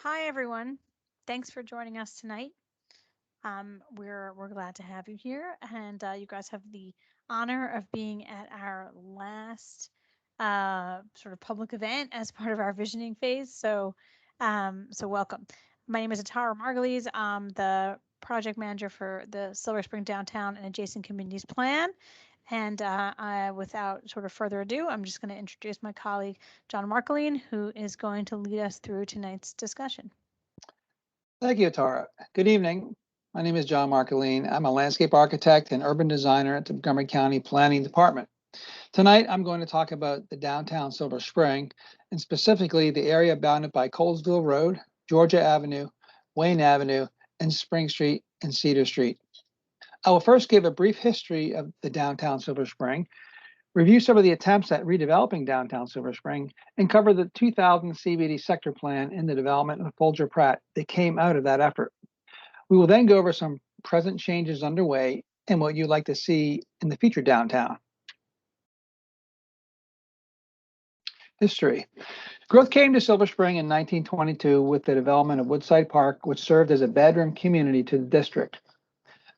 Hi, everyone. Thanks for joining us tonight. We're glad to have you here, and you guys have the honor of being at our last sort of public event as part of our visioning phase. So welcome. My name is Atara Margulies. I'm the project manager for the Silver Spring Downtown and Adjacent Communities Plan. And without sort of further ado, I'm just going to introduce my colleague, John Markeline, who is going to lead us through tonight's discussion. Thank you, Tara. Good evening. My name is John Markeline. I'm a landscape architect and urban designer at the Montgomery County Planning Department. Tonight, I'm going to talk about the downtown Silver Spring, and specifically the area bounded by Colesville Road, Georgia Avenue, Wayne Avenue, and Spring Street and Cedar Street. I will first give a brief history of the downtown Silver Spring, review some of the attempts at redeveloping downtown Silver Spring, and cover the 2000 CBD sector plan and the development of Folger Pratt that came out of that effort. We will then go over some present changes underway and what you'd like to see in the future downtown. History. Growth came to Silver Spring in 1922 with the development of Woodside Park, which served as a bedroom community to the district.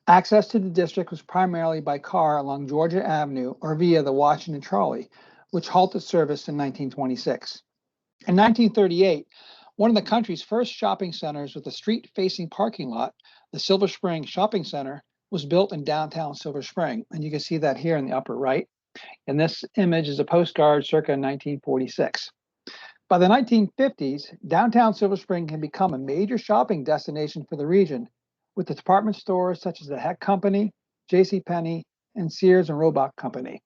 Access to the district was primarily by car along Georgia Avenue or via the Washington Trolley, which halted service in 1926. In 1938, one of the country's first shopping centers with a street-facing parking lot, the Silver Spring Shopping Center, was built in downtown Silver Spring, and you can see that here in the upper right. And this image is a postcard circa 1946. By the 1950s, downtown Silver Spring had become a major shopping destination for the region, with the department stores such as the Heck Company, JCPenney, and Sears and Roebuck Company.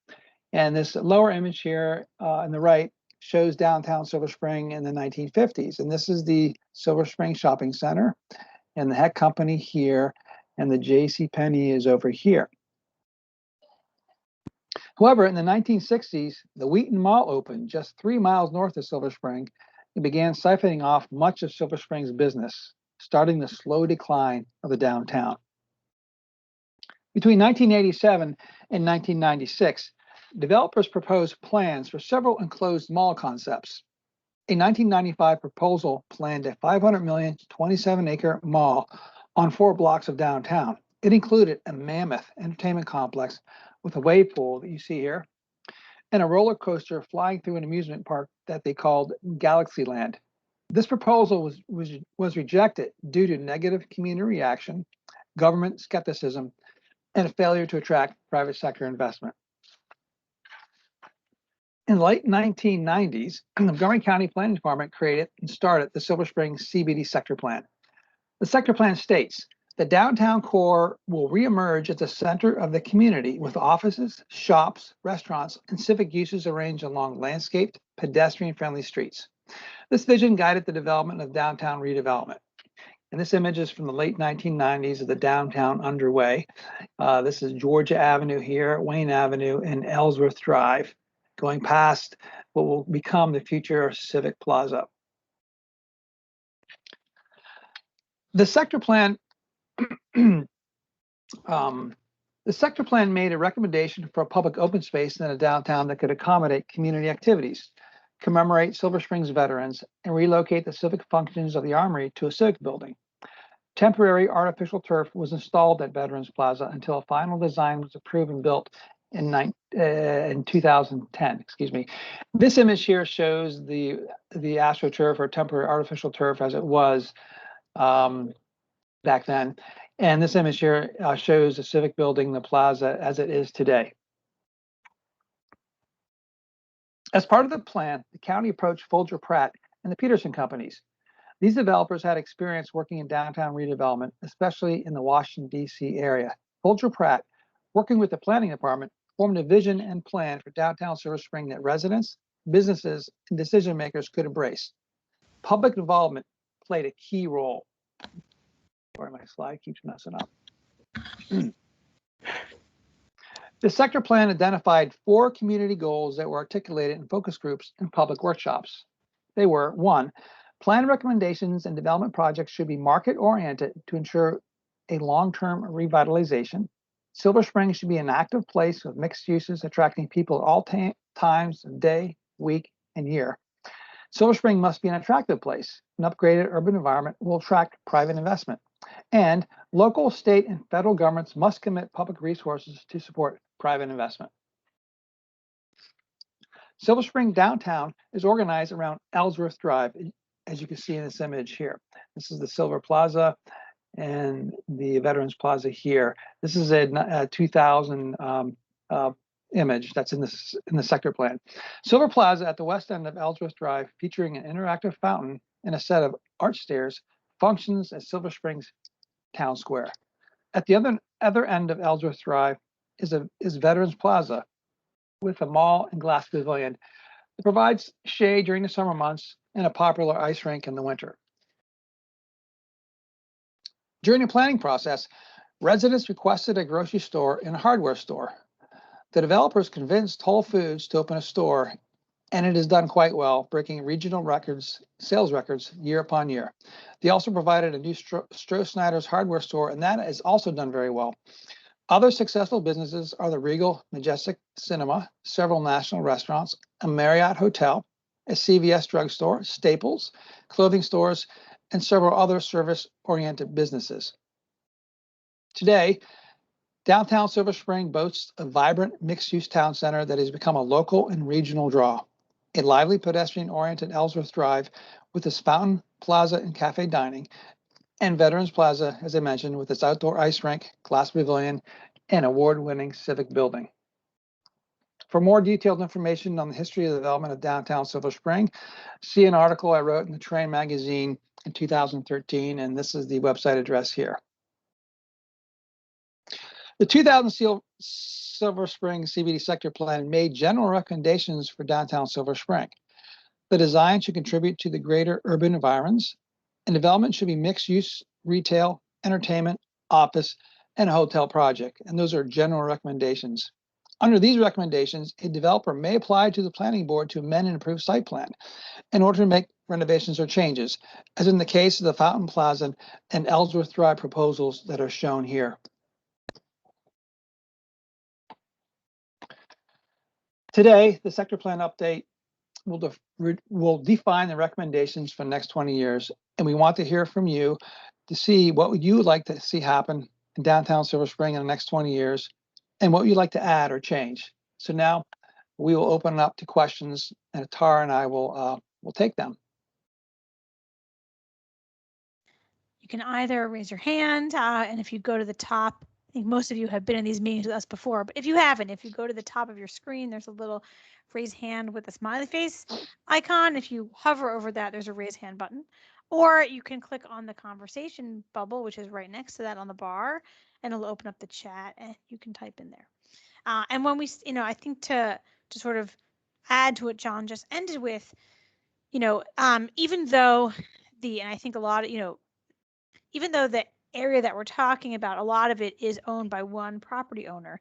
And this lower image here on the right shows downtown Silver Spring in the 1950s. And this is the Silver Spring Shopping Center and the Heck Company here, and the JCPenney is over here. However, in the 1960s, the Wheaton Mall opened just 3 miles north of Silver Spring and began siphoning off much of Silver Spring's business, starting the slow decline of the downtown. Between 1987 and 1996, developers proposed plans for several enclosed mall concepts. A 1995 proposal planned a $500 million, 27-acre mall on 4 blocks of downtown. It included a mammoth entertainment complex with a wave pool that you see here, and a roller coaster flying through an amusement park that they called Galaxyland. This proposal was rejected due to negative community reaction, government skepticism, and a failure to attract private sector investment. In the late 1990s, the Montgomery County Planning Department created and started the Silver Spring CBD sector plan. The sector plan states the downtown core will reemerge at the center of the community with offices, shops, restaurants, and civic uses arranged along landscaped, pedestrian-friendly streets. This vision guided the development of downtown redevelopment. And this image is from the late 1990s of the downtown underway. This is Georgia Avenue here, Wayne Avenue, and Ellsworth Drive, going past what will become the future Civic Plaza. The sector plan the sector plan made a recommendation for a public open space in a downtown that could accommodate community activities, commemorate Silver Springs veterans, and relocate the civic functions of the Armory to a civic building. Temporary artificial turf was installed at Veterans Plaza until a final design was approved and built in 2010. This image here shows the AstroTurf or temporary artificial turf as it was back then. And this image here shows the civic building, the plaza, as it is today. As part of the plan, the county approached Folger Pratt and the Peterson companies. These developers had experience working in downtown redevelopment, especially in the Washington, D.C. area. Folger Pratt, working with the planning department, formed a vision and plan for downtown Silver Spring that residents, businesses, and decision makers could embrace. Public involvement played a key role. Sorry, my slide keeps messing up. The sector plan identified 4 community goals that were articulated in focus groups and public workshops. They were: 1, plan recommendations and development projects should be market-oriented to ensure a long-term revitalization. Silver Spring should be an active place with mixed uses, attracting people at all times of day, week, and year. Silver Spring must be an attractive place. An upgraded urban environment will attract private investment. And local, state, and federal governments must commit public resources to support private investment. Silver Spring downtown is organized around Ellsworth Drive, as you can see in this image here. This is the Silver Plaza and the Veterans Plaza here. This is a 2000 image that's in the sector plan. Silver Plaza at the west end of Ellsworth Drive, featuring an interactive fountain and a set of arch stairs, functions as Silver Springs Town Square. At the other end of Ellsworth Drive is Veterans Plaza with a mall and glass pavilion. It provides shade during the summer months and a popular ice rink in the winter. During the planning process, residents requested a grocery store and a hardware store. The developers convinced Whole Foods to open a store, and it has done quite well, breaking regional sales records year upon year. They also provided a new Stroh-Snyder's hardware store, and that has also done very well. Other successful businesses are the Regal Majestic Cinema, several national restaurants, a Marriott hotel, a CVS drugstore, Staples, clothing stores, and several other service-oriented businesses. Today, downtown Silver Spring boasts a vibrant mixed-use town center that has become a local and regional draw. A lively pedestrian-oriented Ellsworth Drive with its fountain, plaza, and cafe dining, and Veterans Plaza, as I mentioned, with its outdoor ice rink, glass pavilion, and award-winning Civic building. For more detailed information on the history of the development of downtown Silver Spring, see an article I wrote in the Train magazine in 2013, and this is the website address here. The 2000 Silver Spring CBD sector plan made general recommendations for downtown Silver Spring. The design should contribute to the greater urban environs, and development should be mixed use, retail, entertainment, office, and a hotel project. And those are general recommendations. Under these recommendations, a developer may apply to the planning board to amend and approve site plan in order to make renovations or changes, as in the case of the Fountain Plaza and Ellsworth Drive proposals that are shown here. Today, the sector plan update will define the recommendations for the next 20 years, and we want to hear from you to see what you would like to see happen in downtown Silver Spring in the next 20 years, and what you'd like to add or change. So now we will open it up to questions, and Tara and I will take them. You can either raise your hand, and if you go to the top, I think most of you have been in these meetings with us before, but if you haven't, if you go to the top of your screen, there's a little raise hand with a smiley face icon. If you hover over that, there's a raise hand button. Or you can click on the conversation bubble, which is right next to that on the bar, and it'll open up the chat and you can type in there. And when we, I think to sort of add to what John just ended with, even though and I think a lot of, even though the area that we're talking about, a lot of it is owned by one property owner.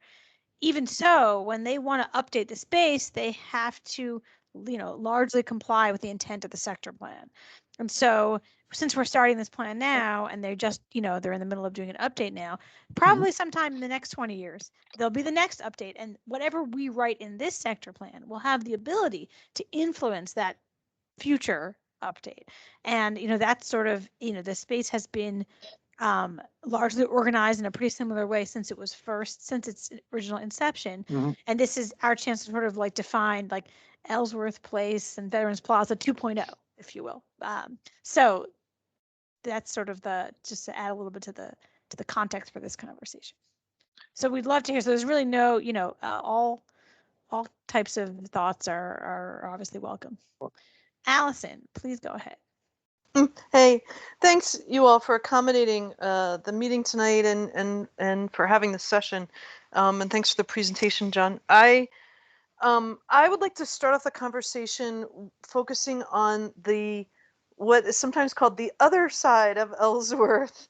Even so, when they want to update the space, they have to, largely comply with the intent of the sector plan. And so since we're starting this plan now and they're just, they're in the middle of doing an update now, probably sometime in the next 20 years, there'll be the next update. And whatever we write in this sector plan will have the ability to influence that future update. And, that's sort of, the space has been largely organized in a pretty similar way since its original inception. And this is our chance to sort of like define like Ellsworth Place and Veterans Plaza 2.0, if you will. So that's sort of just to add a little bit to the context for this conversation. So we'd love to hear. So there's really no, all types of thoughts are obviously welcome. Allison, please go ahead. Hey, thanks you all for accommodating the meeting tonight and for having this session. And thanks for the presentation, John. I would like to start off the conversation focusing on what is sometimes called the other side of Ellsworth.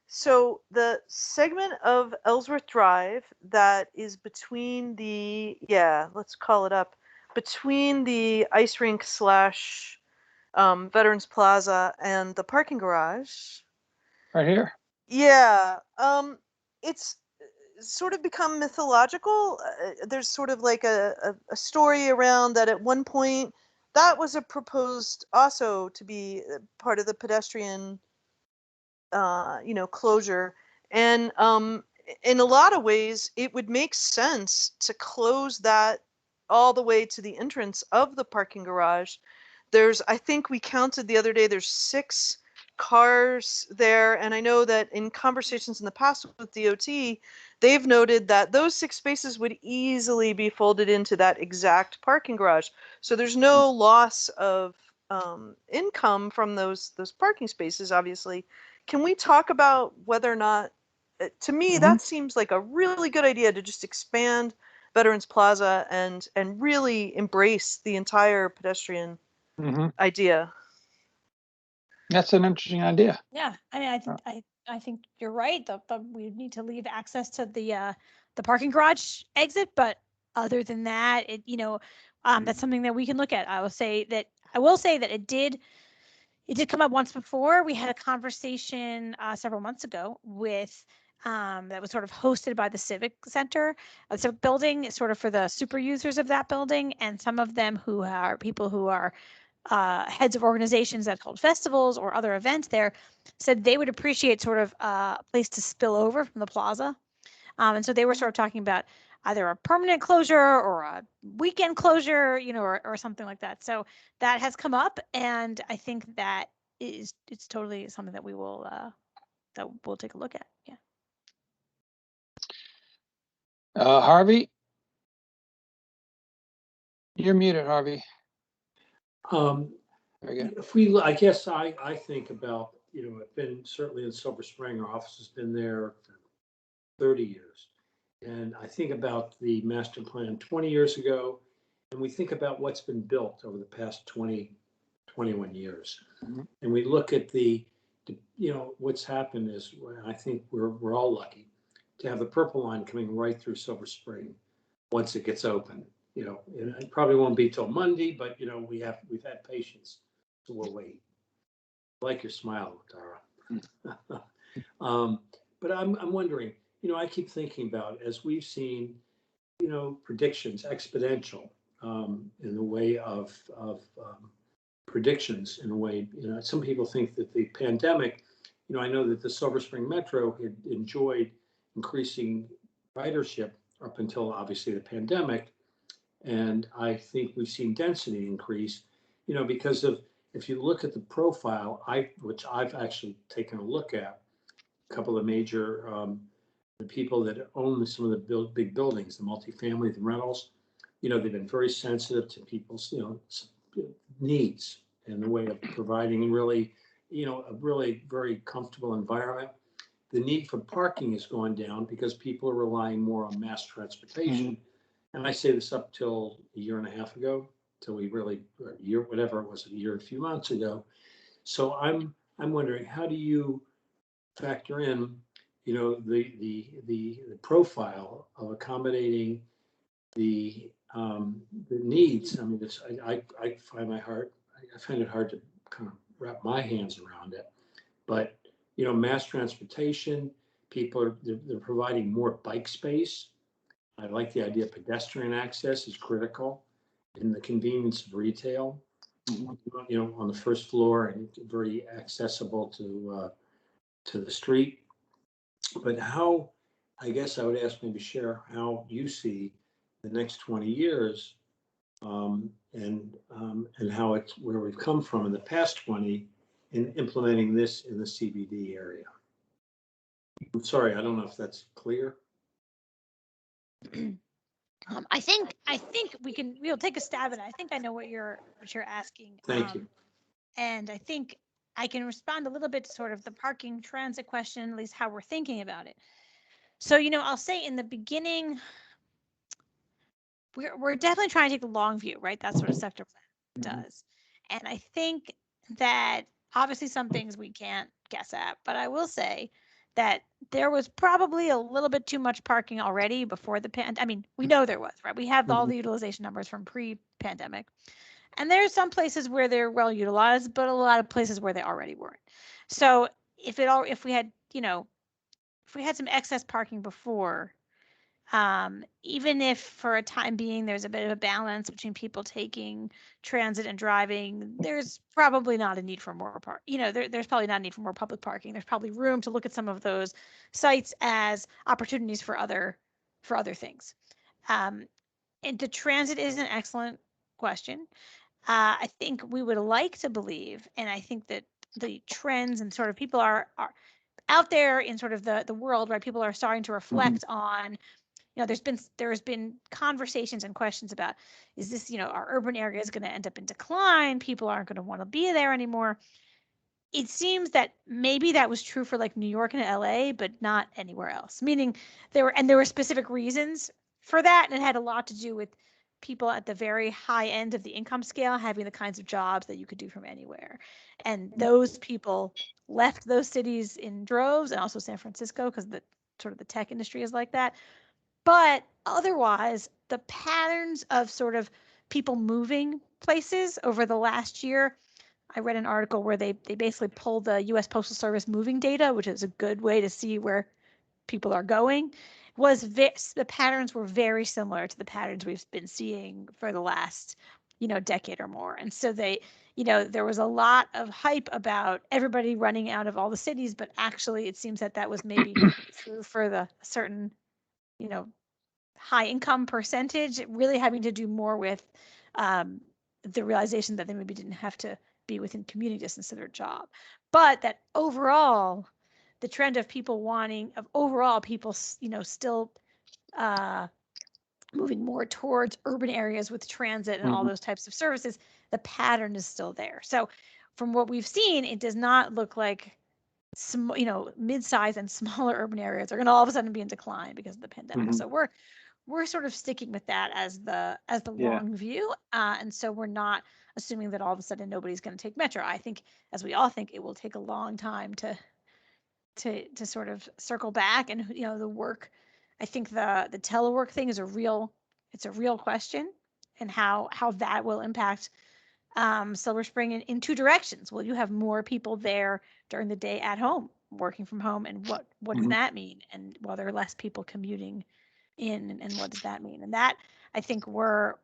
So the segment of Ellsworth Drive that is between let's call it up, between the ice rink / Veterans Plaza and the parking garage. Right here. Yeah. It's sort of become mythological. There's sort of like a story around that at one point that was a proposed also to be part of the pedestrian closure. And in a lot of ways, it would make sense to close that all the way to the entrance of the parking garage. I think we counted the other day, there's 6 cars there. And I know that in conversations in the past with DOT, they've noted that those 6 spaces would easily be folded into that exact parking garage. So there's no loss of income from those parking spaces, obviously. Can we talk about whether or not, to me, that seems like a really good idea to just expand Veterans Plaza and really embrace the entire pedestrian idea. That's an interesting idea. Yeah, I mean, I think you're right. We need to leave access to the parking garage exit, but other than that, that's something that we can look at. I will say that it did come up once before. We had a conversation several months ago with that was sort of hosted by the Civic Center, the Civic Building, sort of for the super users of that building, and some of them who are people who are heads of organizations that hold festivals or other events there, said they would appreciate sort of a place to spill over from the plaza. And so they were sort of talking about either a permanent closure or a weekend closure, or something like that. So that has come up, and I think that it's totally something that we'll take a look at. Yeah. Harvey, you're muted, Harvey. I guess I think about, I've been certainly in Silver Spring. Our office has been there for 30 years. And I think about the master plan 20 years ago, and we think about what's been built over the past 20, 21 years. And we look at what's happened is, I think we're all lucky to have the Purple Line coming right through Silver Spring once it gets open. And it probably won't be till Monday, but we've had patience, so we'll wait. I like your smile, Tara. But I'm wondering, I keep thinking about, as we've seen, predictions exponential in the way of predictions. In a way, some people think that the pandemic, I know that the Silver Spring Metro had enjoyed increasing ridership up until obviously the pandemic. And I think we've seen density increase, because of, if you look at the profile, which I've actually taken a look at, a couple of major the people that own some of the big buildings, the multifamily, the rentals, they've been very sensitive to people's, needs and the way of providing really, a really very comfortable environment. The need for parking is going down because people are relying more on mass transportation. And I say this up till a year and a half ago, till we really, or a year, whatever it was, a year, a few months ago. So I'm wondering, how do you factor in, the profile of accommodating the needs? I mean, I find it hard to kind of wrap my hands around it. But mass transportation, they're providing more bike space. I like the idea of pedestrian access is critical, and the convenience of retail, on the first floor and very accessible to the street. But I guess I would ask maybe share how you see the next 20 years, and how it's where we've come from in the past 20 in implementing this in the CBD area. I'm sorry, I don't know if that's clear. I think we'll take a stab at it. I think I know what you're asking. Thank you. And I think I can respond a little bit to sort of the parking transit question, at least how we're thinking about it. So, I'll say in the beginning, we're definitely trying to take the long view, right? That's what a sector plan does. And I think that obviously some things we can't guess at, but I will say that there was probably a little bit too much parking already before the I mean, we know there was, right? We have all the utilization numbers from pre-pandemic. And there's some places where they're well utilized, but a lot of places where they already weren't. So if we had some excess parking before, Even if for a time being there's a bit of a balance between people taking transit and driving, there's probably not a need for more there's probably not a need for more public parking. There's probably room to look at some of those sites as opportunities for other things. Um, and the transit is an excellent question. I think we would like to believe, and I think that the trends and sort of people are out there in sort of the world, right? People are starting to reflect on, there's been conversations and questions about, is this, our urban area is going to end up in decline? People aren't going to want to be there anymore. It seems that maybe that was true for like New York and LA, but not anywhere else. Meaning there were specific reasons for that, and it had a lot to do with people at the very high end of the income scale having the kinds of jobs that you could do from anywhere. And those people left those cities in droves, and also San Francisco, because the sort of the tech industry is like that. But otherwise, the patterns of sort of people moving places over the last year, I read an article where they basically pulled the US Postal Service moving data, which is a good way to see where people are going, the patterns were very similar to the patterns we've been seeing for the last, decade or more. And so there was a lot of hype about everybody running out of all the cities, but actually it seems that was maybe true for the certain, you know, high income percentage, really having to do more with the realization that they maybe didn't have to be within commuting distance of their job. But that overall, the trend of people still moving more towards urban areas with transit and all those types of services, the pattern is still there. So from what we've seen, it does not look like mid-size and smaller urban areas are going to all of a sudden be in decline because of the pandemic. So we're sort of sticking with that as the long view, and so we're not assuming that all of a sudden nobody's going to take metro. I think, as we all think, it will take a long time to sort of circle back, and the work. I think the telework thing is a real question, and how that will impact Silver Spring in two directions. Will you have more people there during the day at home working from home, and what does that mean? And there are less people commuting in, and what does that mean? And that, I think, we're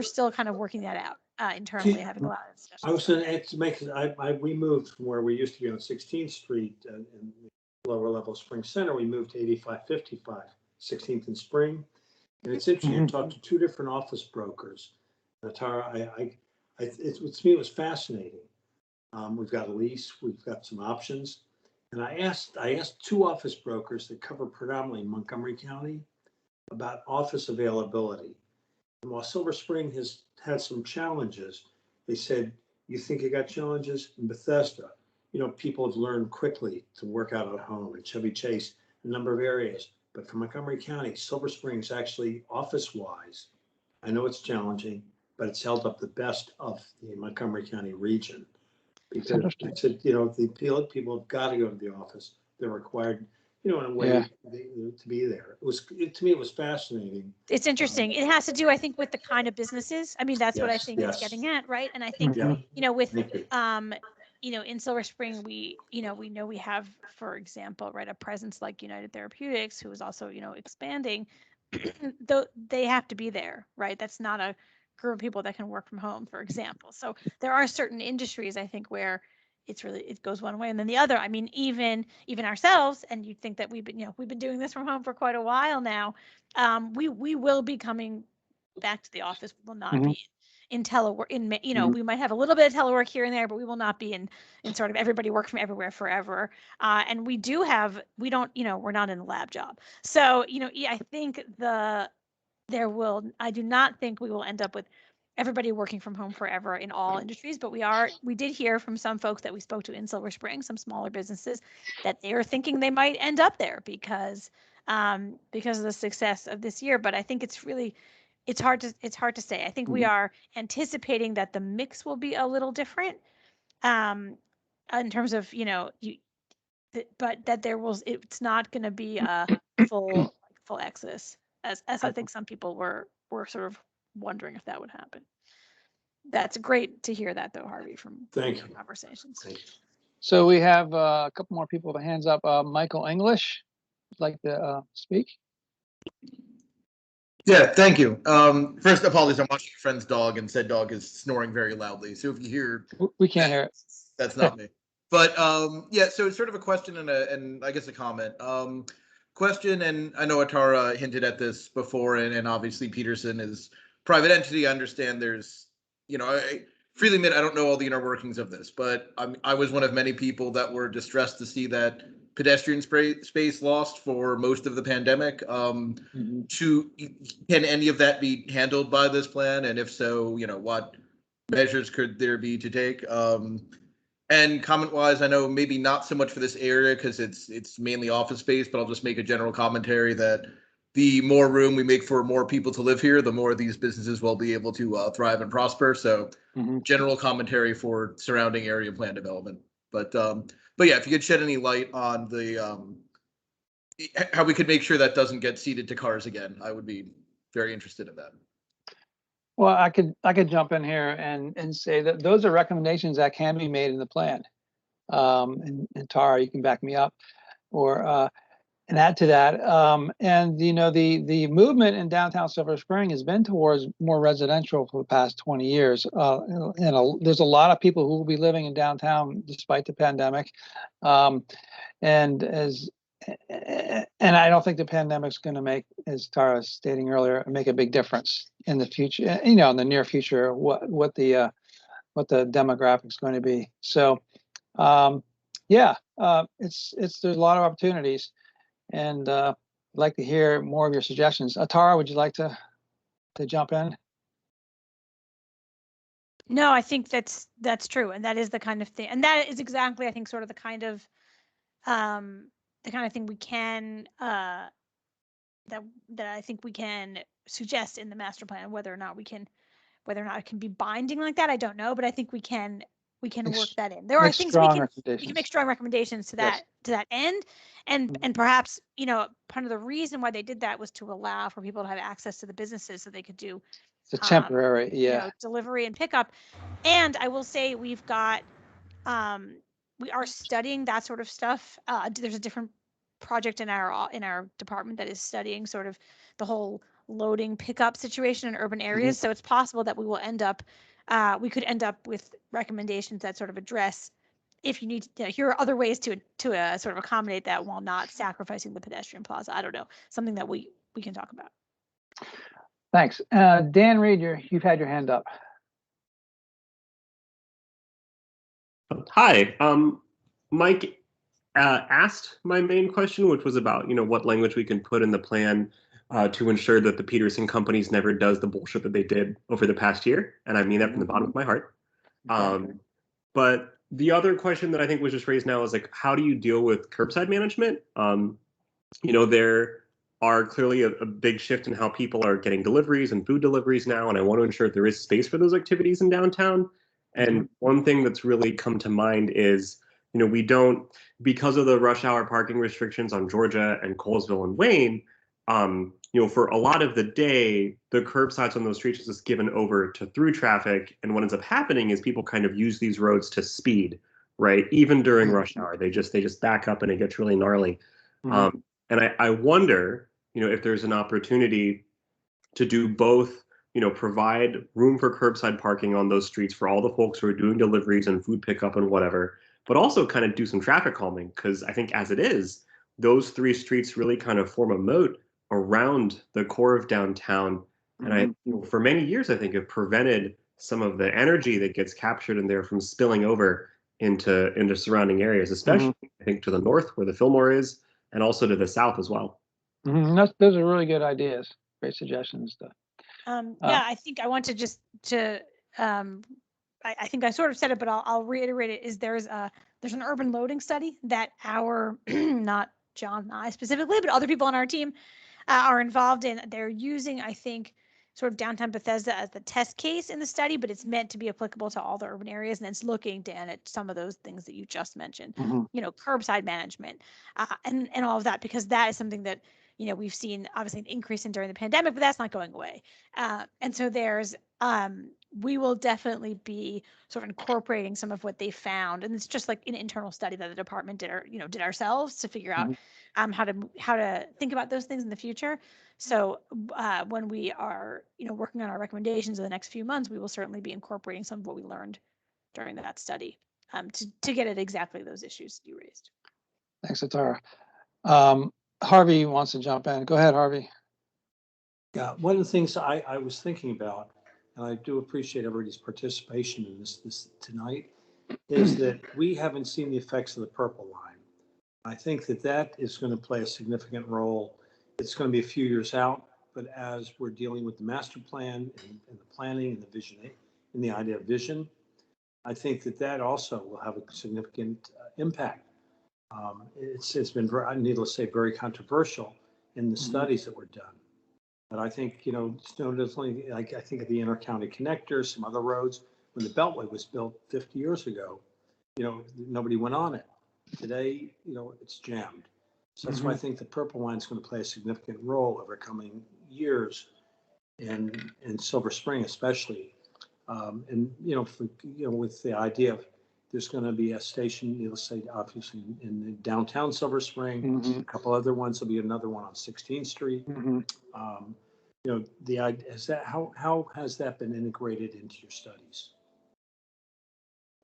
still kind of working that out internally, having a lot of discussions. I was going to make we moved from where we used to be on 16th Street in the lower level of Spring Center. We moved to 8555 16th and Spring, and it's interesting. I talked to two different office brokers. Tara, to me it was fascinating. We've got a lease, we've got some options, and I asked two office brokers that cover predominantly Montgomery County about office availability. And while Silver Spring has had some challenges, they said, you think you got challenges? In Bethesda, people have learned quickly to work out at home. In Chevy Chase, a number of areas. But for Montgomery County, Silver Spring's actually office-wise, I know it's challenging, but it's held up the best of the Montgomery County region. Because it said, the people have got to go to the office. They're required, in a way to be there. To me, it was fascinating. It's interesting. It has to do, I think, with the kind of businesses. I mean, that's what I think it's getting at, right? And I think, with, in Silver Spring, we know we have, for example, right, a presence like United Therapeutics, who is also, expanding. Though they have to be there, right? That's not a group of people that can work from home, for example. So there are certain industries, I think, where it goes one way and then the other. I mean, even ourselves, and you'd think that we've been doing this from home for quite a while now. We will be coming back to the office. We will not be in telework. We might have a little bit of telework here and there, but we will not be in sort of everybody work from everywhere forever. And we don't, we're not in a lab job. So, I think I do not think we will end up with everybody working from home forever in all industries, but we did hear from some folks that we spoke to in Silver Spring, some smaller businesses, that they are thinking they might end up there because of the success of this year. But I think it's hard to say. I think we are anticipating that the mix will be a little different in terms of, but that it's not going to be a full exodus as I think some people were sort of wondering if that would happen. That's great to hear that, though, Harvey, from conversations. Thank you. So we have a couple more people with hands up. Michael English would like to speak. Yeah, thank you. First, apologies. I'm watching a friend's dog, and said dog is snoring very loudly. So if you hear, We can't hear it. that's not me. But yeah, so it's sort of a question and I guess a comment. Question, and I know Atara hinted at this before, and obviously Peterson is private entity. I understand there's, I freely admit I don't know all the inner workings of this, but I was one of many people that were distressed to see that pedestrian space lost for most of the pandemic. Mhm. Can any of that be handled by this plan? And if so, what measures could there be to take? And comment wise, I know maybe not so much for this area because it's mainly office space, but I'll just make a general commentary that the more room we make for more people to live here, the more these businesses will be able to thrive and prosper. So, Mhm. general commentary for surrounding area plan development. But yeah, if you could shed any light on the how we could make sure that doesn't get seeded to cars again, I would be very interested in that. Well, I could jump in here and say that those are recommendations that can be made in the plan. And Tara, you can back me up or and add to that. And the movement in downtown Silver Spring has been towards more residential for the past 20 years. There's a lot of people who will be living in downtown despite the pandemic. And as and I don't think the pandemic's going to make, as Tara was stating earlier, make a big difference in the future. In the near future, what the demographic's going to be. So, yeah, there's a lot of opportunities, and I'd like to hear more of your suggestions. Atara, would you like to jump in? No, I think that's true, and that is the kind of thing, and that is exactly, I think, sort of um, the kind of thing we can that I think we can suggest in the master plan. Whether or not it can be binding like that, I don't know, but I think we can work that in. There are Make things we strong can make recommendations. strong recommendations to Yes. that end, and Mhm. perhaps part of the reason why they did that was to allow for people to have access to the businesses so they could do It's a um, temporary, yeah. delivery and pickup. And I will say um, we are studying that sort of stuff. There's a different project in our department that is studying sort of the whole loading pickup situation in urban areas. So it's possible that we could end up with recommendations that sort of address if you need here are other ways to sort of accommodate that while not sacrificing the pedestrian plaza. I don't know, something that we can talk about. Thanks. Dan Reed, you've had your hand up. Hi. Mike asked my main question, which was about, what language we can put in the plan to ensure that the Peterson companies never does the bullshit that they did over the past year. And I mean that from the bottom of my heart. But the other question that I think was just raised now is like, how do you deal with curbside management? There are clearly a big shift in how people are getting deliveries and food deliveries now, and I want to ensure there is space for those activities in downtown. And one thing that's really come to mind is, we don't, because of the rush hour parking restrictions on Georgia and Colesville and Wayne, for a lot of the day, the curbsides on those streets is just given over to through traffic. And what ends up happening is people kind of use these roads to speed, right? Even during rush hour, they just back up and it gets really gnarly. And I wonder, if there's an opportunity to do both, provide room for curbside parking on those streets for all the folks who are doing deliveries and food pickup and whatever, but also kind of do some traffic calming. Because I think as it is, those three streets really kind of form a moat around the core of downtown. And for many years, I think have prevented some of the energy that gets captured in there from spilling over into surrounding areas, especially I think to the north where the Fillmore is, and also to the south as well. Those are really good ideas. Great suggestions. Yeah, I think I want to just to I think I sort of said it, but I'll reiterate it. There's an urban loading study that our not John and I specifically, but other people on our team are involved in. They're using, I think, sort of downtown Bethesda as the test case in the study, but it's meant to be applicable to all the urban areas, and it's looking, Dan, at some of those things that you just mentioned. Curbside management, and all of that, because that is something that we've seen obviously an increase in during the pandemic, but that's not going away. And so there's we will definitely be sort of incorporating some of what they found, and it's just like an internal study that the department did, or did ourselves to figure out how to think about those things in the future. So when we are working on our recommendations in the next few months, we will certainly be incorporating some of what we learned during that study to get at exactly those issues you raised. Thanks, Atara. Harvey wants to jump in. Go ahead, Harvey. Yeah, one of the things I was thinking about, and I do appreciate everybody's participation in this tonight, is that we haven't seen the effects of the purple line. I think that is going to play a significant role. It's going to be a few years out, but as we're dealing with the master plan and the planning and the vision and the idea of vision, I think that also will have a significant impact. It's been, needless to say, very controversial in the studies that were done. But I think, definitely, like I think of the intercounty connectors, some other roads, when the Beltway was built 50 years ago, nobody went on it. Today, it's jammed. So that's why I think the purple line is going to play a significant role over coming years in Silver Spring, especially. With the idea of there's going to be a station, let's say, obviously in the downtown Silver Spring, a couple other ones. There'll be another one on 16th Street. The idea is that how has that been integrated into your studies?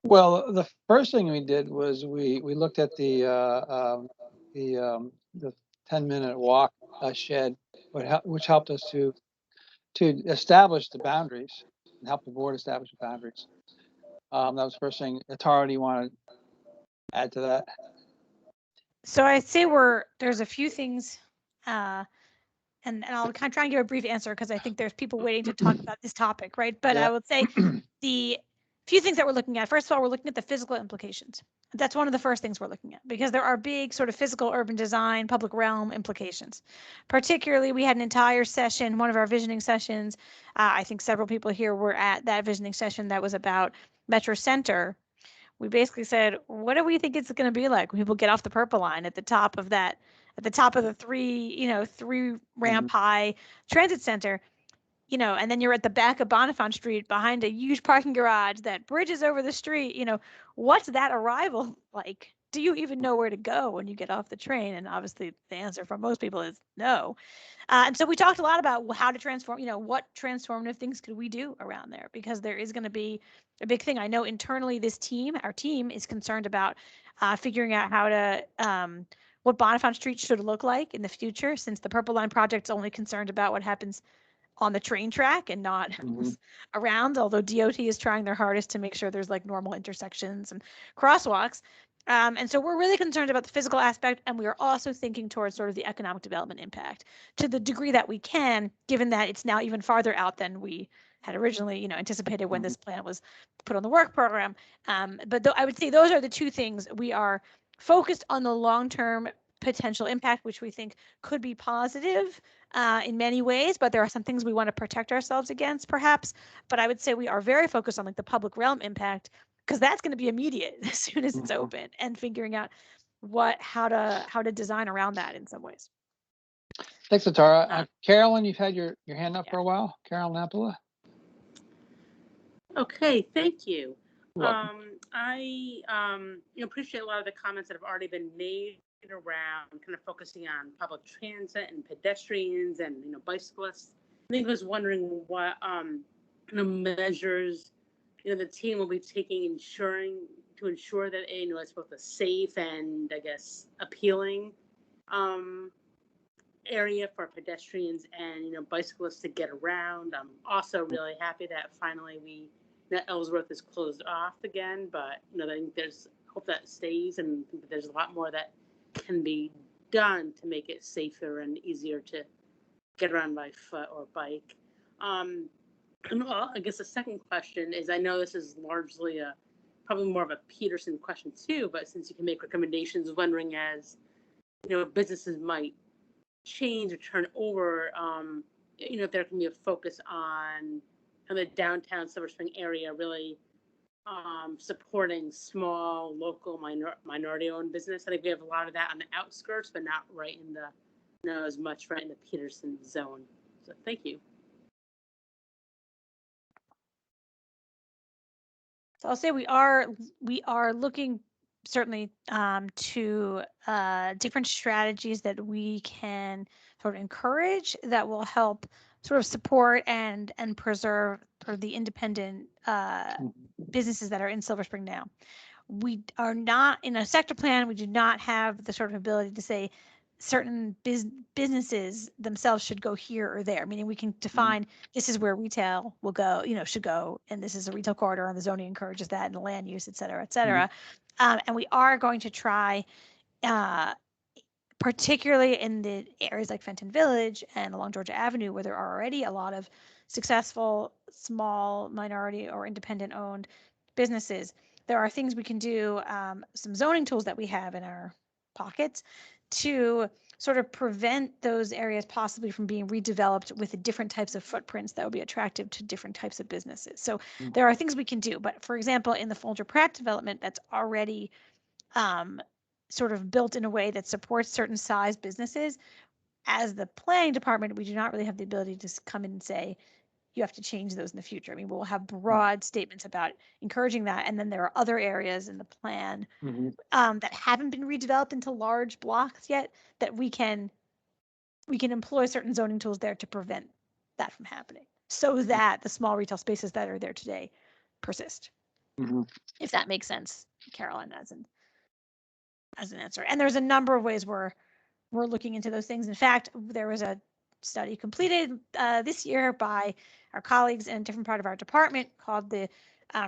Well, the first thing we did was we looked at the 10-minute walk shed, which helped us to establish the boundaries and help the board establish the boundaries. That was the first thing. Atara, do you want to add to that? So I'd say there's a few things, and I'll kind of try and give a brief answer because I think there's people waiting to talk about this topic, right? But Yeah. I would say the few things that we're looking at. First of all, we're looking at the physical implications. That's one of the first things we're looking at because there are big sort of physical urban design, public realm implications. Particularly, we had an entire session, one of our visioning sessions. I think several people here were at that visioning session that was about Metro Center. We basically said, what do we think it's going to be like when people get off the purple line at the top of the three ramp high transit center, and then you're at the back of Bonifant Street behind a huge parking garage that bridges over the street. What's that arrival like? Do you even know where to go when you get off the train? And obviously the answer from most people is no. And so we talked a lot about how to transform, what transformative things could we do around there? Because there is going to be a big thing. I know internally our team is concerned about figuring out how to, what Bonifant Street should look like in the future, since the Purple Line project's only concerned about what happens on the train track and not around, although DOT is trying their hardest to make sure there's like normal intersections and crosswalks. And so we're really concerned about the physical aspect, and we are also thinking towards sort of the economic development impact to the degree that we can, given that it's now even farther out than we had originally, anticipated when this plan was put on the work program. But I would say those are the two things. We are focused on the long-term potential impact, which we think could be positive in many ways, but there are some things we want to protect ourselves against, perhaps. But I would say we are very focused on like the public realm impact, because that's going to be immediate as soon as it's open, and figuring out how to design around that in some ways. Thanks, Atara. Carolyn, you've had your hand up for a while. Carolyn Napola. Okay, thank you. I appreciate a lot of the comments that have already been made around kind of focusing on public transit and pedestrians and bicyclists. I think I was wondering what measures the team will be taking to ensure that it's both a safe and I guess appealing area for pedestrians and bicyclists to get around. I'm also really happy that finally that Ellsworth is closed off again, but I think hope that stays, and there's a lot more that can be done to make it safer and easier to get around by foot or bike. And I guess the second question is, I know this is largely probably more of a Peterson question too, but since you can make recommendations, wondering as businesses might change or turn over, if there can be a focus on the downtown Silver Spring area, really supporting small local minority-owned business. I think we have a lot of that on the outskirts, but not right in as much right in the Peterson zone. So thank you. So I'll say we are looking certainly to different strategies that we can sort of encourage that will help sort of support and preserve sort of the independent businesses that are in Silver Spring now. We are not in a sector plan. We do not have the sort of ability to say certain businesses themselves should go here or there. Meaning we can define this is where retail will go, should go, and this is a retail corridor, and the zoning encourages that, and the land use, et cetera, et cetera. And we are going to try, particularly in the areas like Fenton Village and along Georgia Avenue, where there are already a lot of successful small minority or independent owned businesses. There are things we can do, some zoning tools that we have in our pockets to sort of prevent those areas possibly from being redeveloped with different types of footprints that would be attractive to different types of businesses. So there are things we can do. But for example, in the Folger Pratt development, that's already sort of built in a way that supports certain size businesses. As the planning department, we do not really have the ability to come in and say, you have to change those in the future. I mean, we'll have broad statements about encouraging that. And then there are other areas in the plan that haven't been redeveloped into large blocks yet that we can employ certain zoning tools there to prevent that from happening so that the small retail spaces that are there today persist. If that makes sense, Carolyn, as an answer. And there's a number of ways we're looking into those things. In fact, there was a study completed this year by our colleagues in a different part of our department called the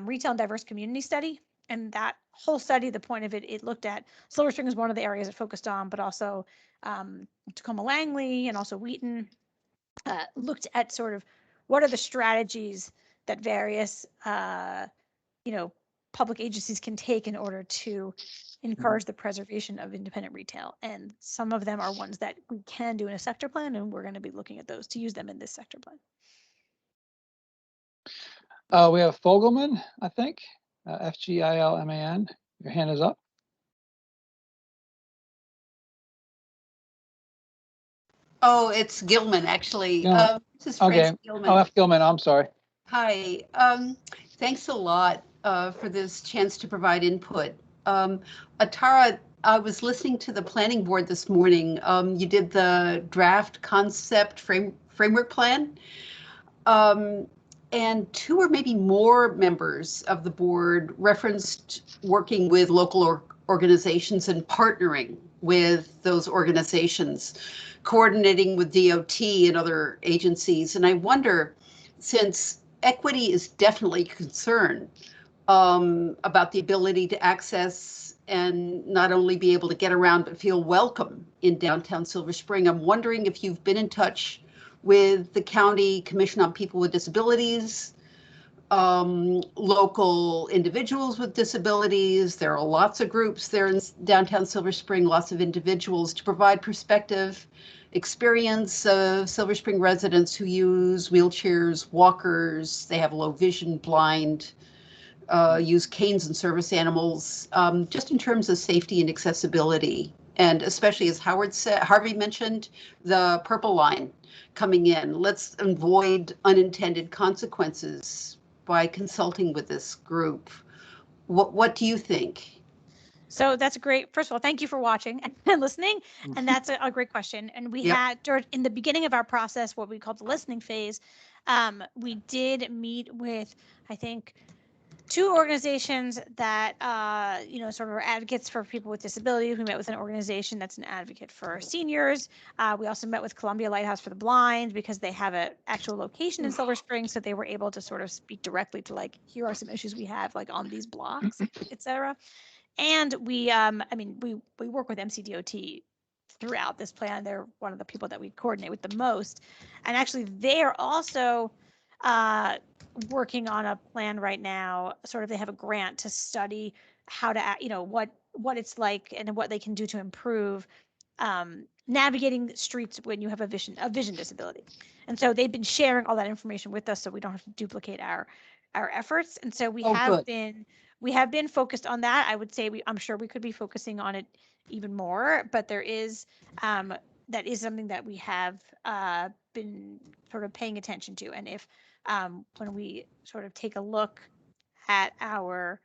Retail and Diverse Community Study. And that whole study, the point of it, it looked at Silver Spring is one of the areas it focused on, but also Tacoma Langley and also Wheaton looked at sort of what are the strategies that various public agencies can take in order to encourage the preservation of independent retail. And some of them are ones that we can do in a sector plan, and we're going to be looking at those to use them in this sector plan. We have Fogelman, I think, F-G-I-L-M-A-N. Your hand is up. Oh, it's Gilman, actually. Gilman. This is Okay. Francie Gilman. Oh, F. Gilman, I'm sorry. Hi. Thanks a lot for this chance to provide input. Atara, I was listening to the planning board this morning. You did the draft concept framework plan. And two or maybe more members of the board referenced working with local organizations and partnering with those organizations, coordinating with DOT and other agencies. And I wonder, since equity is definitely a concern about the ability to access and not only be able to get around, but feel welcome in downtown Silver Spring, I'm wondering if you've been in touch with the County Commission on People with Disabilities, local individuals with disabilities. There are lots of groups there in downtown Silver Spring, lots of individuals to provide perspective, experience of Silver Spring residents who use wheelchairs, walkers, they have low vision, blind, use canes and service animals, just in terms of safety and accessibility. And especially as Harvey mentioned, the purple line coming in. Let's avoid unintended consequences by consulting with this group. What do you think? So that's great. First of all, thank you for watching and listening. And that's a great question. And we had, in the beginning of our process, what we called the listening phase, we did meet with, I think, two organizations that, sort of are advocates for people with disabilities. We met with an organization that's an advocate for seniors. We also met with Columbia Lighthouse for the Blind because they have an actual location in Silver Spring. So they were able to sort of speak directly to like, here are some issues we have like on these blocks, et cetera. And we work with MCDOT throughout this plan. They're one of the people that we coordinate with the most. And actually they're also working on a plan right now. Sort of, they have a grant to study how to, what it's like and what they can do to improve navigating streets when you have a vision disability. And so they've been sharing all that information with us so we don't have to duplicate our efforts. And so we have been focused on that. I would say I'm sure we could be focusing on it even more, but there is that is something that we have been sort of paying attention to. And if when we sort of take a look at our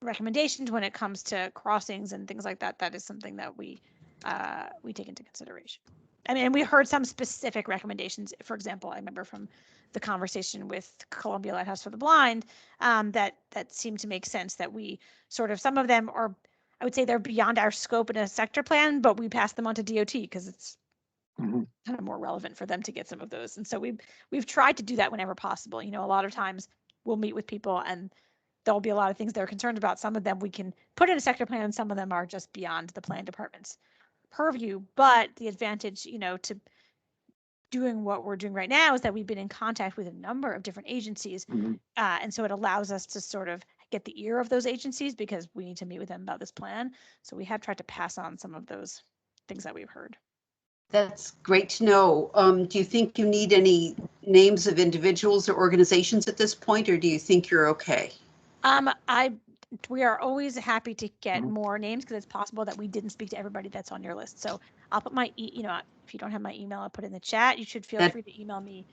recommendations when it comes to crossings and things like that, that is something that we take into consideration. I mean, we heard some specific recommendations. For example, I remember from the conversation with Columbia Lighthouse for the Blind, that seemed to make sense, that we sort of, some of them are, I would say they're beyond our scope in a sector plan, but we pass them on to DOT because it's kind of more relevant for them to get some of those. And so we've tried to do that whenever possible. You know, a lot of times we'll meet with people and there'll be a lot of things they're concerned about. Some of them we can put in a sector plan, and some of them are just beyond the plan department's purview. But the advantage, you know, to doing what we're doing right now is that we've been in contact with a number of different agencies. And so it allows us to sort of get the ear of those agencies because we need to meet with them about this plan. So we have tried to pass on some of those things that we've heard. That's great to know. Do you think you need any names of individuals or organizations at this point, or do you think you're okay? We are always happy to get more names because it's possible that we didn't speak to everybody that's on your list. So I'll put my, you know, if you don't have my email, I'll put it in the chat. You should feel free to email me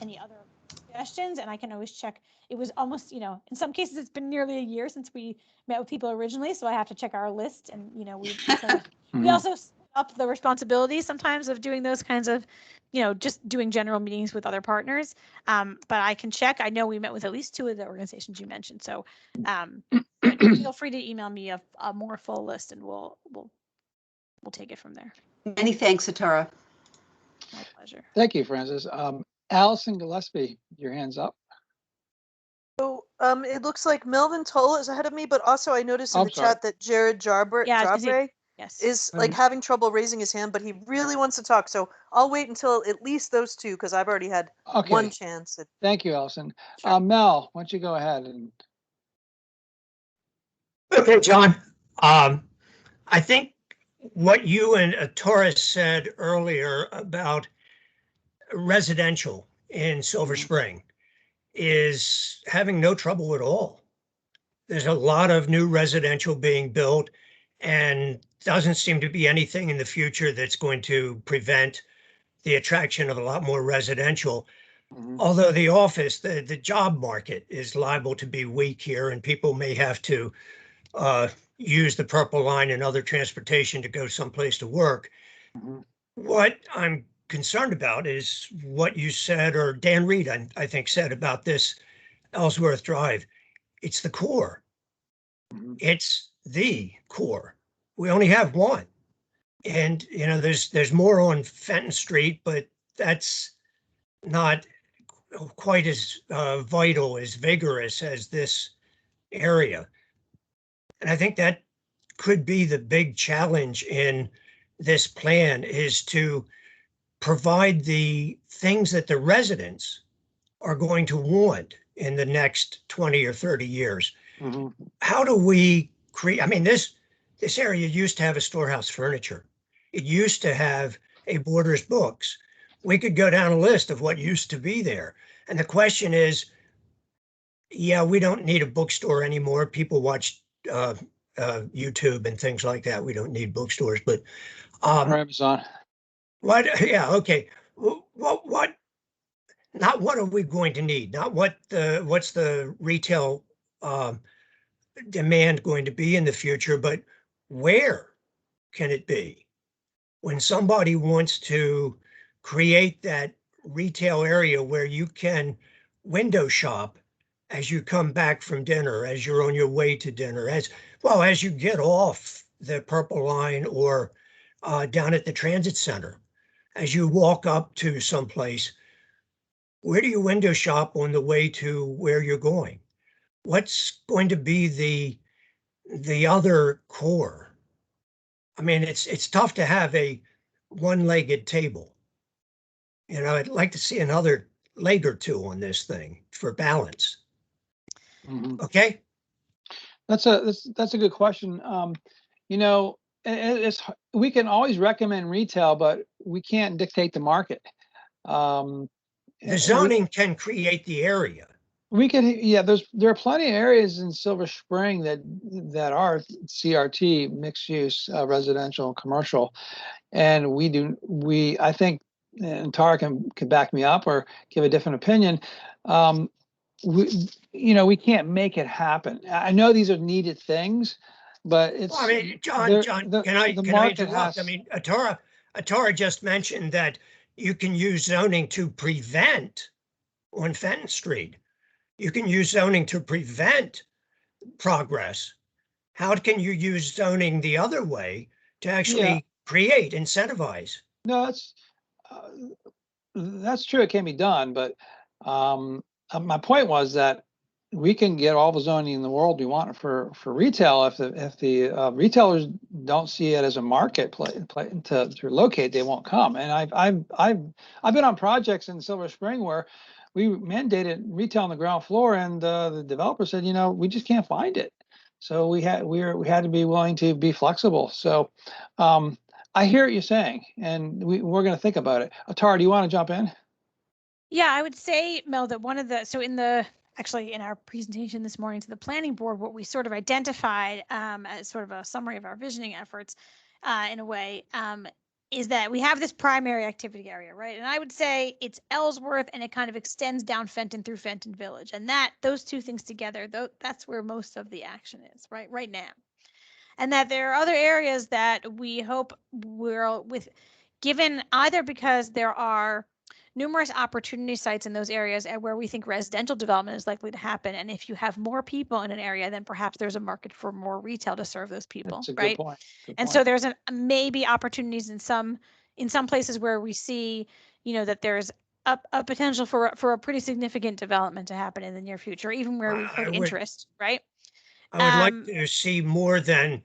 any other suggestions, and I can always check. It was almost, you know, in some cases it's been nearly a year since we met with people originally, so I have to check our list. And you know, we also up the responsibility sometimes of doing those kinds of, you know, just doing general meetings with other partners. But I can check. I know we met with at least 2 of the organizations you mentioned. So feel free to email me a more full list, and we'll take it from there. Many thanks, Atara. My pleasure. Thank you, Francis. Allison Gillespie, your hand's up. So it looks like Melvin Toll is ahead of me, but also I noticed in the chat that Jared Jarbre yes, is like having trouble raising his hand, but he really wants to talk. So I'll wait until at least those 2 because I've already had one chance. Thank you, Allison. Sure. Mel, why don't you go ahead and. Okay, John. I think what you and Taurus said earlier about residential in Silver Spring is having no trouble at all. There's a lot of new residential being built, and doesn't seem to be anything in the future that's going to prevent the attraction of a lot more residential. Although the office, the job market is liable to be weak here, and people may have to use the Purple Line and other transportation to go someplace to work. What I'm concerned about is what you said, or Dan Reed, I think, said about this Ellsworth Drive. It's the core. It's the core. We only have one. And, you know, there's more on Fenton Street, but that's not quite as vital, as vigorous as this area. And I think that could be the big challenge in this plan, is to provide the things that the residents are going to want in the next 20 or 30 years. How do we create, I mean, this area used to have a Storehouse Furniture. It used to have a Borders Books. We could go down a list of what used to be there. And the question is, yeah, we don't need a bookstore anymore. People watch YouTube and things like that. We don't need bookstores, but or Amazon. What? Yeah, okay. What? Not what are we going to need? Not what's the retail demand going to be in the future, but where can it be? When somebody wants to create that retail area where you can window shop as you come back from dinner, as you're on your way to dinner, as you get off the Purple Line or down at the transit center, as you walk up to someplace, where do you window shop on the way to where you're going? What's going to be the other core? I mean, it's tough to have a one-legged table. You know, I'd like to see another leg or 2 on this thing for balance. Okay. That's a good question. You know, we can always recommend retail, but we can't dictate the market. The zoning can create the area. We can, yeah. There are plenty of areas in Silver Spring that are CRT, mixed use, residential, commercial, and I think, and Tara can back me up or give a different opinion. we can't make it happen. I know these are needed things, but Well, I it's mean, John, the can I market interrupt? I has. mean, Atara just mentioned that you can use zoning to prevent on Fenton Street. You can use zoning to prevent progress. How can you use zoning the other way to Yeah, actually create, incentivize? no, uh, that's true. It can be done, but my point was that we can get all the zoning in the world we want for retail. If the retailers don't see it as a marketplace to locate, they won't come. And I've been on projects in Silver Spring where we mandated retail on the ground floor, and the developer said, we just can't find it. So we had to be willing to be flexible. So I hear what you're saying, and we're going to think about it. Atara, do you want to jump in? Yeah, I would say, Mel, that actually in our presentation this morning to the planning board, what we sort of identified as sort of a summary of our visioning efforts in a way is that we have this primary activity area, right? And I would say it's Ellsworth, and it kind of extends down Fenton through Fenton Village. And those two things together, that's where most of the action is, right now. And that there are other areas that we hope given either because there are numerous opportunity sites in those areas and where we think residential development is likely to happen. And if you have more people in an area, then perhaps there's a market for more retail to serve those people, That's a good right? point. Good And point. so there's maybe opportunities in some places where we see, that there's a potential for a pretty significant development to happen in the near future, even where we've heard interest, right? I would like to see more than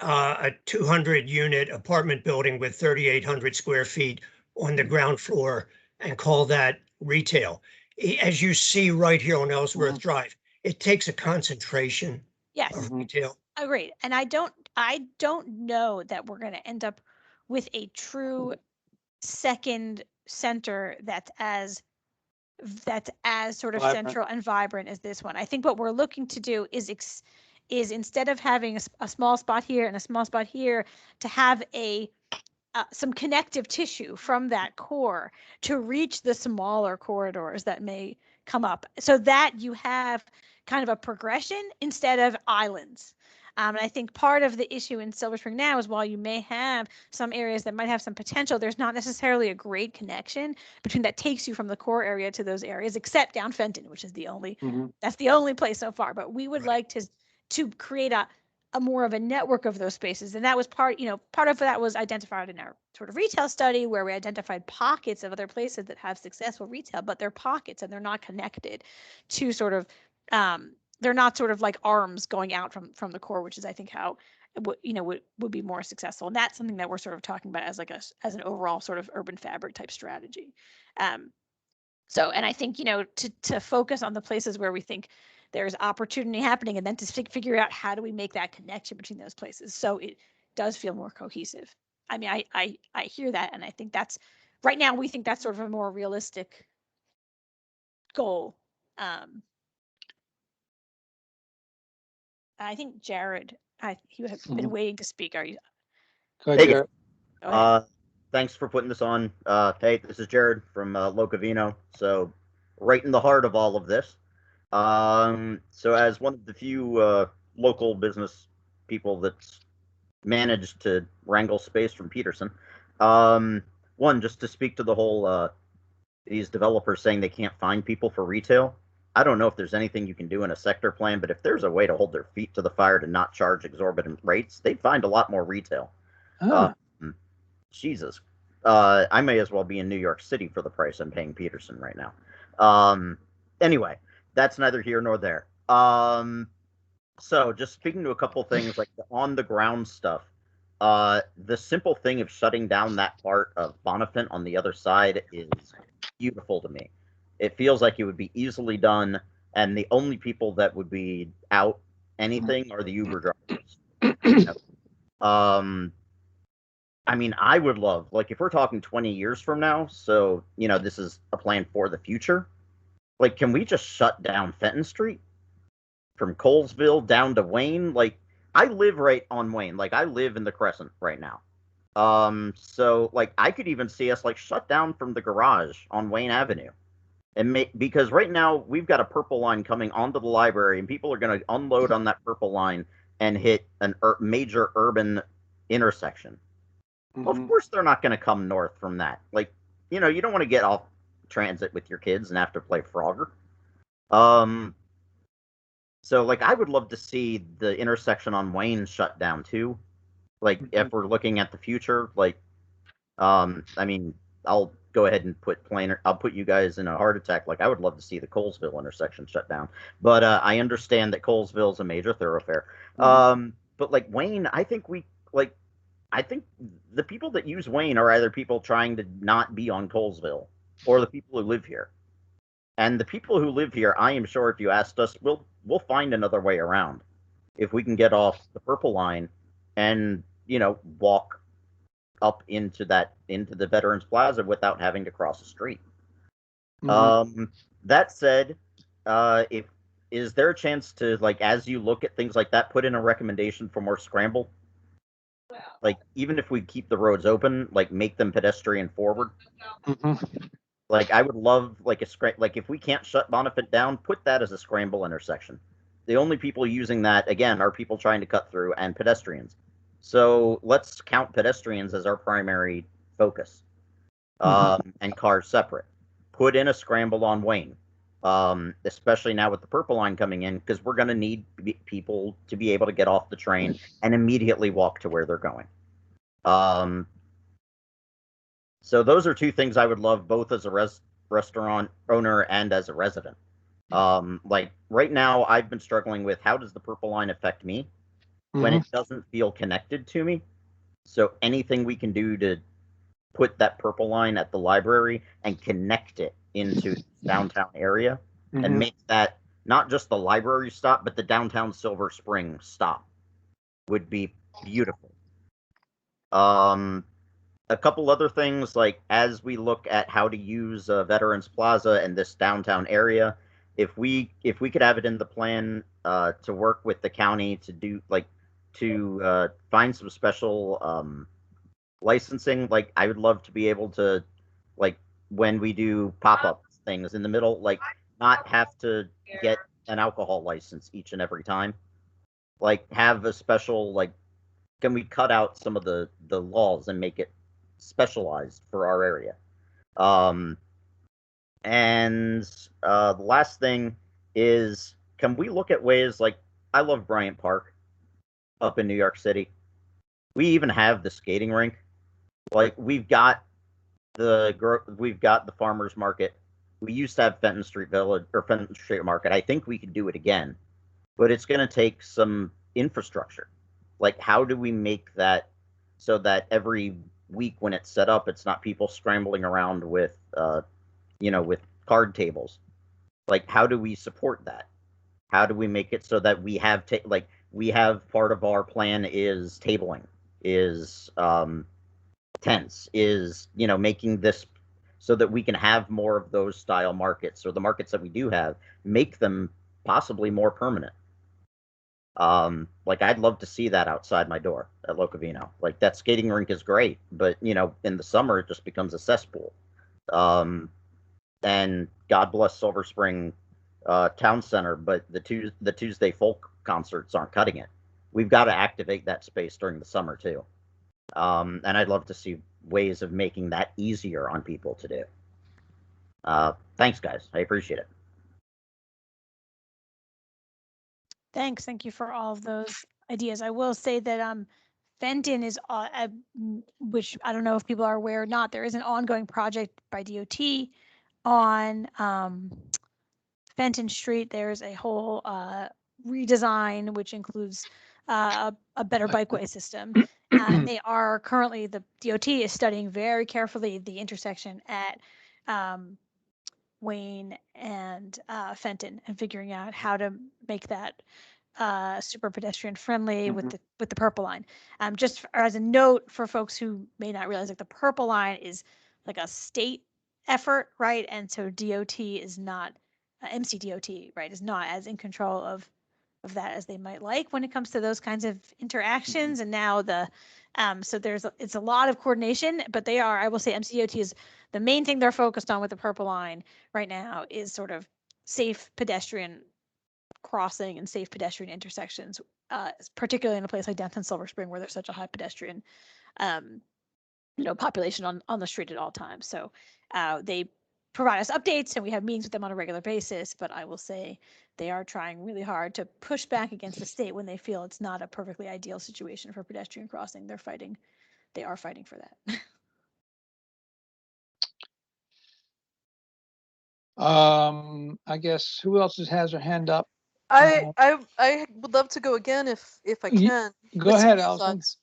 a 200-unit apartment building with 3,800 square feet on the ground floor and call that retail. As you see right here on Ellsworth Drive, it takes a concentration Yes. of retail. Agreed. And I don't know that we're going to end up with a true second center that's as sort of Vibrant. central and vibrant as this one. I think what we're looking to do is instead of having a small spot here and a small spot here, to have some connective tissue from that core to reach the smaller corridors that may come up, so that you have kind of a progression instead of islands. And I think part of the issue in Silver Spring now is, while you may have some areas that might have some potential, there's not necessarily a great connection between that takes you from the core area to those areas, except down Fenton, which is that's the only place so far. But we would like to create a more of a network of those spaces. And that was part of that was identified in our sort of retail study, where we identified pockets of other places that have successful retail, but they're pockets and they're not connected to sort of, they're not sort of like arms going out from the core, which is, I think, how would be more successful. And that's something that we're sort of talking about as as an overall sort of urban fabric type strategy. And I think, to focus on the places where we think there's opportunity happening, and then to figure out how do we make that connection between those places so it does feel more cohesive. I mean, I hear that, and I think that's right now we think that's sort of a more realistic goal. I think Jared, you have been waiting to speak. Are you? Go ahead, Jared. Go ahead. Thanks for putting this on. Hey, this is Jared from Locavino. So, right in the heart of all of this. So, as one of the few local business people that's managed to wrangle space from Peterson, one, just to speak to the whole these developers saying they can't find people for retail. I don't know if there's anything you can do in a sector plan, but if there's a way to hold their feet to the fire to not charge exorbitant rates, they'd find a lot more retail. Jesus. I may as well be in New York City for the price I'm paying Peterson right now. Anyway, that's neither here nor there. So just speaking to a couple things like the on the ground stuff, the simple thing of shutting down that part of Bonifant on the other side is beautiful to me. It feels like it would be easily done, and the only people that would be out anything are the Uber drivers. I mean, I would love, like, if we're talking 20 years from now, so, this is a plan for the future, like, can we just shut down Fenton Street from Colesville down to Wayne? Like, I live right on Wayne. Like, I live in the Crescent right now. So, like, I could even see us, like, shut down from the garage on Wayne Avenue. And because right now we've got a purple line coming onto the library, and people are going to unload on that purple line and hit an major urban intersection. Well, of course, they're not going to come north from that. Like, you don't want to get off transit with your kids and have to play Frogger. So, like, I would love to see the intersection on Wayne shut down too. Like, if we're looking at the future, like, I mean, I'll go ahead and I'll put you guys in a heart attack. Like, I would love to see the Colesville intersection shut down, but I understand that Colesville is a major thoroughfare. But like Wayne, I think the people that use Wayne are either people trying to not be on Colesville or the people who live here. And the people who live here, I am sure if you asked us, we'll find another way around if we can get off the purple line and, walk up into the Veterans Plaza without having to cross the street. That said, is there a chance to, like, as you look at things like that, put in a recommendation for more scramble? Like, even if we keep the roads open, like, make them pedestrian forward. Like, I would love, like, like, if we can't shut Bonifant down, put that as a scramble intersection. The only people using that, again, are people trying to cut through and pedestrians. So let's count pedestrians as our primary focus, and cars separate. Put in a scramble on Wayne, especially now with the purple line coming in, because we're going to need people to be able to get off the train and immediately walk to where they're going. So those are two things I would love, both as a restaurant owner and as a resident. Like right now, I've been struggling with how does the purple line affect me when it doesn't feel connected to me. So anything we can do to put that purple line at the library and connect it into the downtown area and make that not just the library stop, but the downtown Silver Spring stop would be beautiful. A couple other things, like as we look at how to use Veterans Plaza and this downtown area, if we could have it in the plan to work with the county to do to find some special licensing, like I would love to be able to, like when we do pop-up things in the middle, like not have to get an alcohol license each and every time. Like have a special, like, can we cut out some of the laws and make it specialized for our area? And the last thing is, can we look at ways, like, I love Bryant Park up in New York City. We even have the skating rink. Like, we've got the farmers market. We used to have Fenton Street Village or Fenton Street Market. I think we could do it again, but it's going to take some infrastructure. Like, how do we make that so that every week when it's set up, it's not people scrambling around with, with card tables? Like, how do we support that? How do we make it so that we have we have part of our plan is tabling, is tents, is making this so that we can have more of those style markets, or the markets that we do have, make them possibly more permanent. Like I'd love to see that outside my door at Locavino. Like that skating rink is great, but in the summer it just becomes a cesspool. And God bless Silver Spring Town Center, but the Tuesday folk concerts aren't cutting it. We've got to activate that space during the summer too. And I'd love to see ways of making that easier on people to do. Thanks, guys. I appreciate it. Thanks. Thank you for all of those ideas. I will say that Fenton is, which I don't know if people are aware or not, there is an ongoing project by DOT on Fenton Street. There's a whole redesign, which includes a better bikeway system. And they are currently, the DOT is studying very carefully the intersection at Wayne and Fenton, and figuring out how to make that super pedestrian friendly with the purple line. Just as a note for folks who may not realize, like the purple line is like a state effort, right? And so DOT is not, MCDOT, right, is not as in control of that as they might like when it comes to those kinds of interactions. And now the So it's a lot of coordination, but I will say MCOT is the main thing they're focused on with the Purple Line right now is sort of safe pedestrian crossing and safe pedestrian intersections, particularly in a place like downtown Silver Spring where there's such a high pedestrian, um, population on the street at all times. So they provide us updates and we have meetings with them on a regular basis. But I will say they are trying really hard to push back against the state when they feel it's not a perfectly ideal situation for pedestrian crossing. They are fighting for that. I guess who else has their hand up? I would love to go again if I can. Go with some ahead, more Allison. thoughts.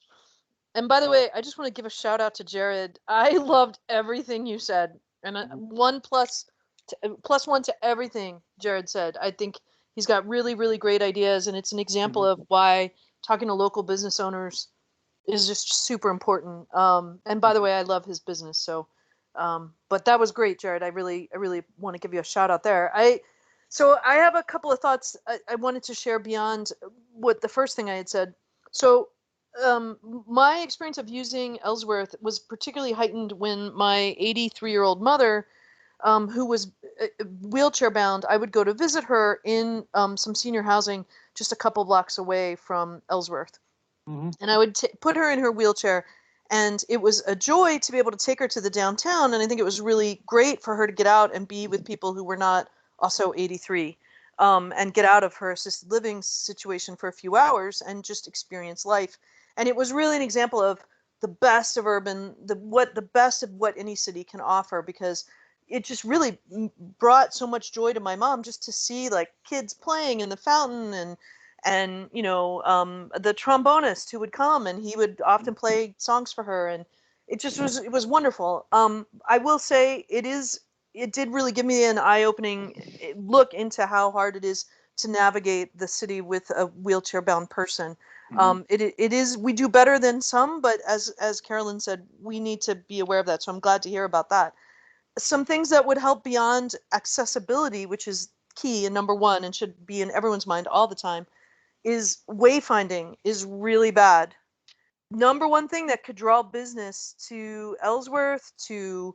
And by the way, I just want to give a shout out to Jared. I loved everything you said, and plus one to everything Jared said. I think he's got really, really great ideas, and it's an example of why talking to local business owners is just super important. And by the way, I love his business. So, but that was great, Jared. I really want to give you a shout out there. So I have a couple of thoughts I wanted to share beyond what the first thing I had said. So, my experience of using Ellsworth was particularly heightened when my 83-year-old mother, who was wheelchair bound, I would go to visit her in some senior housing just a couple blocks away from Ellsworth. And I would put her in her wheelchair, and it was a joy to be able to take her to the downtown. And I think it was really great for her to get out and be with people who were not also 83, and get out of her assisted living situation for a few hours and just experience life. And it was really an example of the best of the best of what any city can offer, because it just really brought so much joy to my mom just to see like kids playing in the fountain, and the trombonist who would come and he would often play songs for her, and it was wonderful. I will say it did really give me an eye-opening look into how hard it is to navigate the city with a wheelchair-bound person. It is, we do better than some, but as Carolyn said, we need to be aware of that. So I'm glad to hear about that. Some things that would help beyond accessibility, which is key and number one and should be in everyone's mind all the time, is wayfinding is really bad. Number one thing that could draw business to Ellsworth, to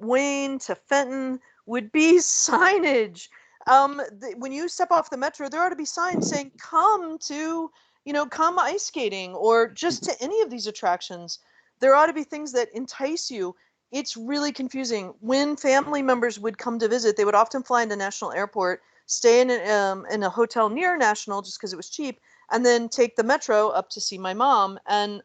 Wayne, to Fenton would be signage. When you step off the metro, there ought to be signs saying, come ice skating, or just to any of these attractions. There ought to be things that entice you. It's really confusing. When family members would come to visit, they would often fly into National Airport, stay in a hotel near National just because it was cheap, and then take the metro up to see my mom. And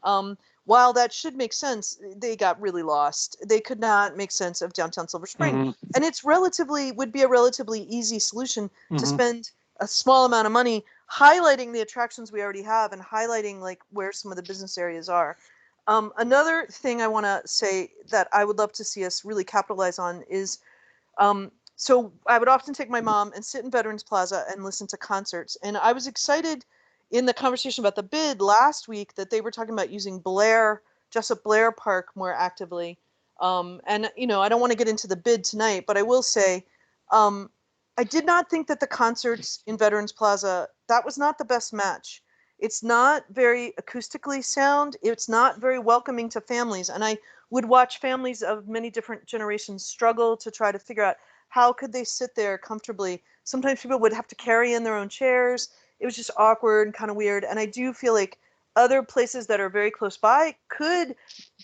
while that should make sense, they got really lost. They could not make sense of downtown Silver Spring. And would be a relatively easy solution to spend a small amount of money highlighting the attractions we already have and highlighting like where some of the business areas are. Another thing I want to say that I would love to see us really capitalize on is, so I would often take my mom and sit in Veterans Plaza and listen to concerts. And I was excited in the conversation about the bid last week that they were talking about using Jessup Blair Park more actively. And I don't want to get into the bid tonight, but I will say, I did not think that the concerts in Veterans Plaza, that was not the best match. It's not very acoustically sound. It's not very welcoming to families. And I would watch families of many different generations struggle to try to figure out how could they sit there comfortably. Sometimes people would have to carry in their own chairs. It was just awkward and kind of weird. And I do feel like other places that are very close by could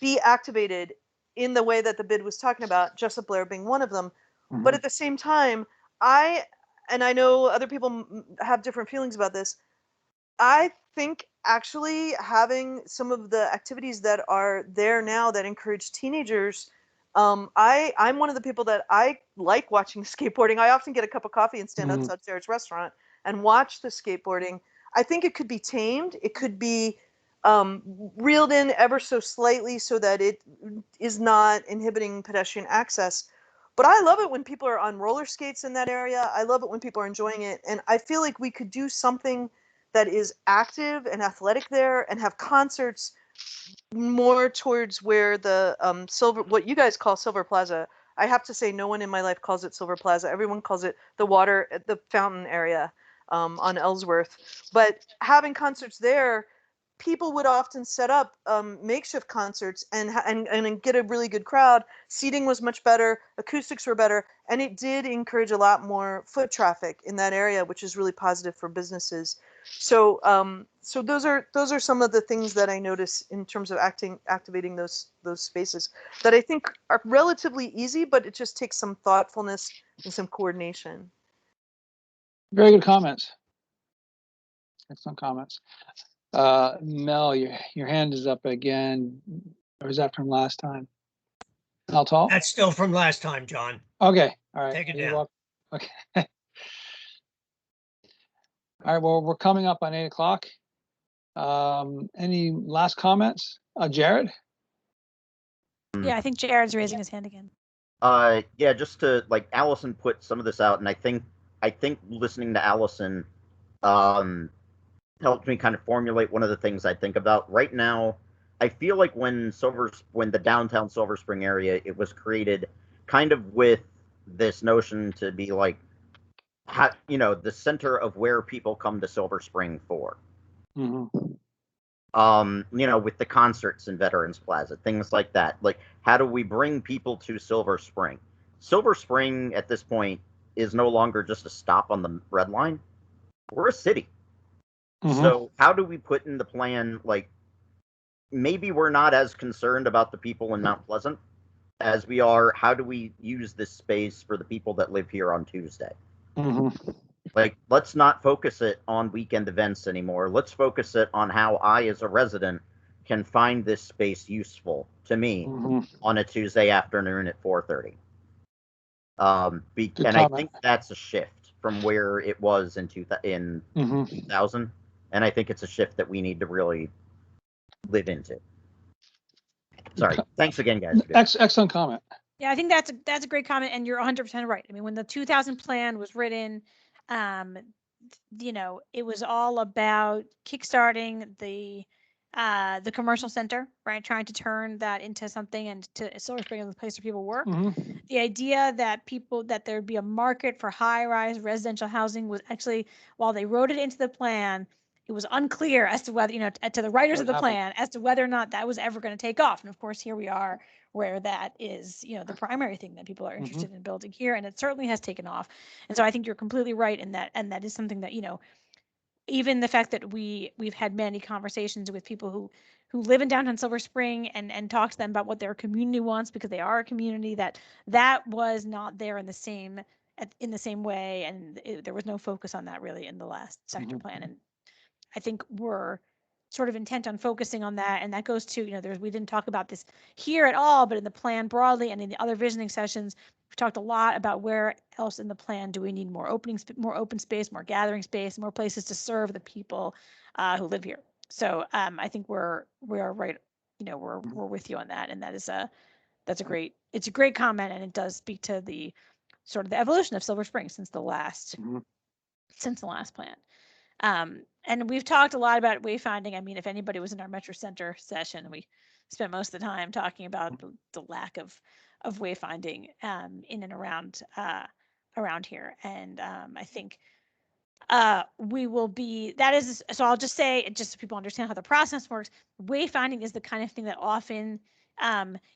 be activated in the way that the bid was talking about, Jessup Blair being one of them. But at the same time, I know other people have different feelings about this, I think actually having some of the activities that are there now that encourage teenagers, I'm one of the people that I like watching skateboarding. I often get a cup of coffee and stand outside Sarah's restaurant and watch the skateboarding. I think it could be tamed. It could be reeled in ever so slightly so that it is not inhibiting pedestrian access. But I love it when people are on roller skates in that area. I love it when people are enjoying it. And I feel like we could do something that is active and athletic there and have concerts more towards where the what you guys call Silver Plaza. I have to say no one in my life calls it Silver Plaza. Everyone calls it the fountain area on Ellsworth. But having concerts there people would often set up makeshift concerts and get a really good crowd. Seating was much better, acoustics were better, and it did encourage a lot more foot traffic in that area, which is really positive for businesses. So so those are some of the things that I notice in terms of activating those spaces that I think are relatively easy, but it just takes some thoughtfulness and some coordination. Very good comments. Excellent comments. Mel, your hand is up again. Or is that from last time? Mel Tall? That's still from last time, John. Okay. All right. Take it You're down. welcome. Okay. All right. Well, we're coming up on 8 o'clock. Any last comments? Jared? Yeah, I think Jared's raising his hand again. Yeah, just to like Allison put some of this out, and I think listening to Allison helped me kind of formulate one of the things I think about right now. I feel like when the downtown Silver Spring area, it was created kind of with this notion to be like, the center of where people come to Silver Spring for. Mm-hmm. With the concerts in Veterans Plaza, things like that. Like, how do we bring people to Silver Spring? Silver Spring at this point is no longer just a stop on the red line. We're a city. Mm-hmm. So how do we put in the plan, like, maybe we're not as concerned about the people in Mount Pleasant as we are, how do we use this space for the people that live here on Tuesday? Mm-hmm. Like, let's not focus it on weekend events anymore. Let's focus it on how I, as a resident, can find this space useful to me Mm-hmm. on a Tuesday afternoon at 4:30. And comment. I think that's a shift from where it was in 2000. And I think it's a shift that we need to really live into. Sorry. Thanks again, guys. Excellent comment. Yeah, I think that's a great comment, and you're 100% right. I mean, when the 2000 plan was written, it was all about kickstarting the commercial center, right? Trying to turn that into something and to Silver Spring as a place where people work. Mm-hmm. The idea that there'd be a market for high-rise residential housing was actually, while they wrote it into the plan, it was unclear as to whether, to the writers of the plan, as to whether or not that was ever going to take off. And of course, here we are, where that is, the primary thing that people are interested in building here, and it certainly has taken off. And so I think you're completely right in that, and that is something that, even the fact that we've had many conversations with people who live in downtown Silver Spring and talk to them about what their community wants, because they are a community that was not there in the same way, and there was no focus on that really in the last sector plan. And I think we're sort of intent on focusing on that, and that goes to, we didn't talk about this here at all, but in the plan broadly and in the other visioning sessions, we talked a lot about where else in the plan do we need more open space, more gathering space, more places to serve the people who live here. So I think we are right. We're with you on that, and it's a great comment, and it does speak to the sort of the evolution of Silver Spring since the last plan. And we've talked a lot about wayfinding. I mean, if anybody was in our Metro Center session, we spent most of the time talking about the lack of wayfinding in and around here. And I think we will be, that is, so I'll just say, just so people understand how the process works, wayfinding is the kind of thing that often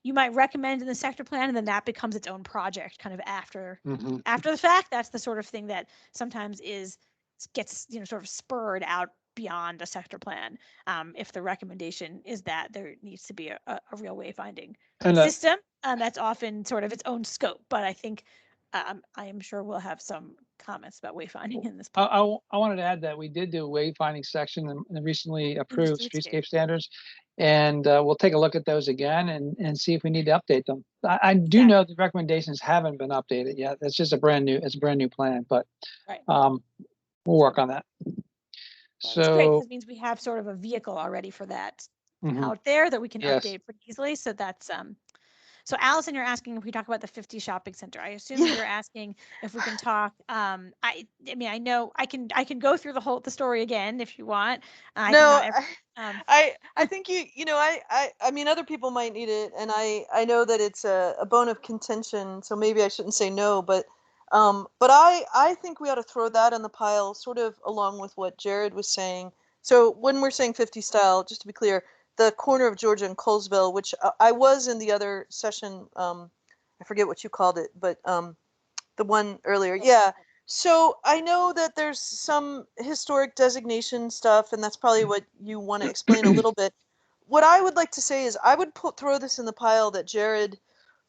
you might recommend in the sector plan, and then that becomes its own project kind of after the fact. That's the sort of thing that sometimes gets sort of spurred out beyond a sector plan, if the recommendation is that there needs to be a real wayfinding system. That's often sort of its own scope, but I think I am sure we'll have some comments about wayfinding in this plan. I wanted to add that we did do a wayfinding section in the recently approved streetscape standards, and we'll take a look at those again and see if we need to update them. I do know the recommendations haven't been updated yet. It's just a brand new plan, but we'll work on that. So it's great, because it means we have sort of a vehicle already for that out there that we can update pretty easily. So that's so Allison, you're asking if we talk about the 50 shopping center. I assume you're asking if we can talk. I mean, I know I can go through the story again if you want. I think I mean, other people might need it, and I know that it's a bone of contention, so maybe I shouldn't say no, but I think we ought to throw that in the pile, sort of along with what Jared was saying, So when we're saying 50 style, just to be clear, the corner of Georgia and Colesville, which I was in the other session, I forget what you called it, but the one earlier. Yeah. So I know that there's some historic designation stuff, and that's probably what you want to explain a little bit. What I would like to say is I would throw this in the pile that Jared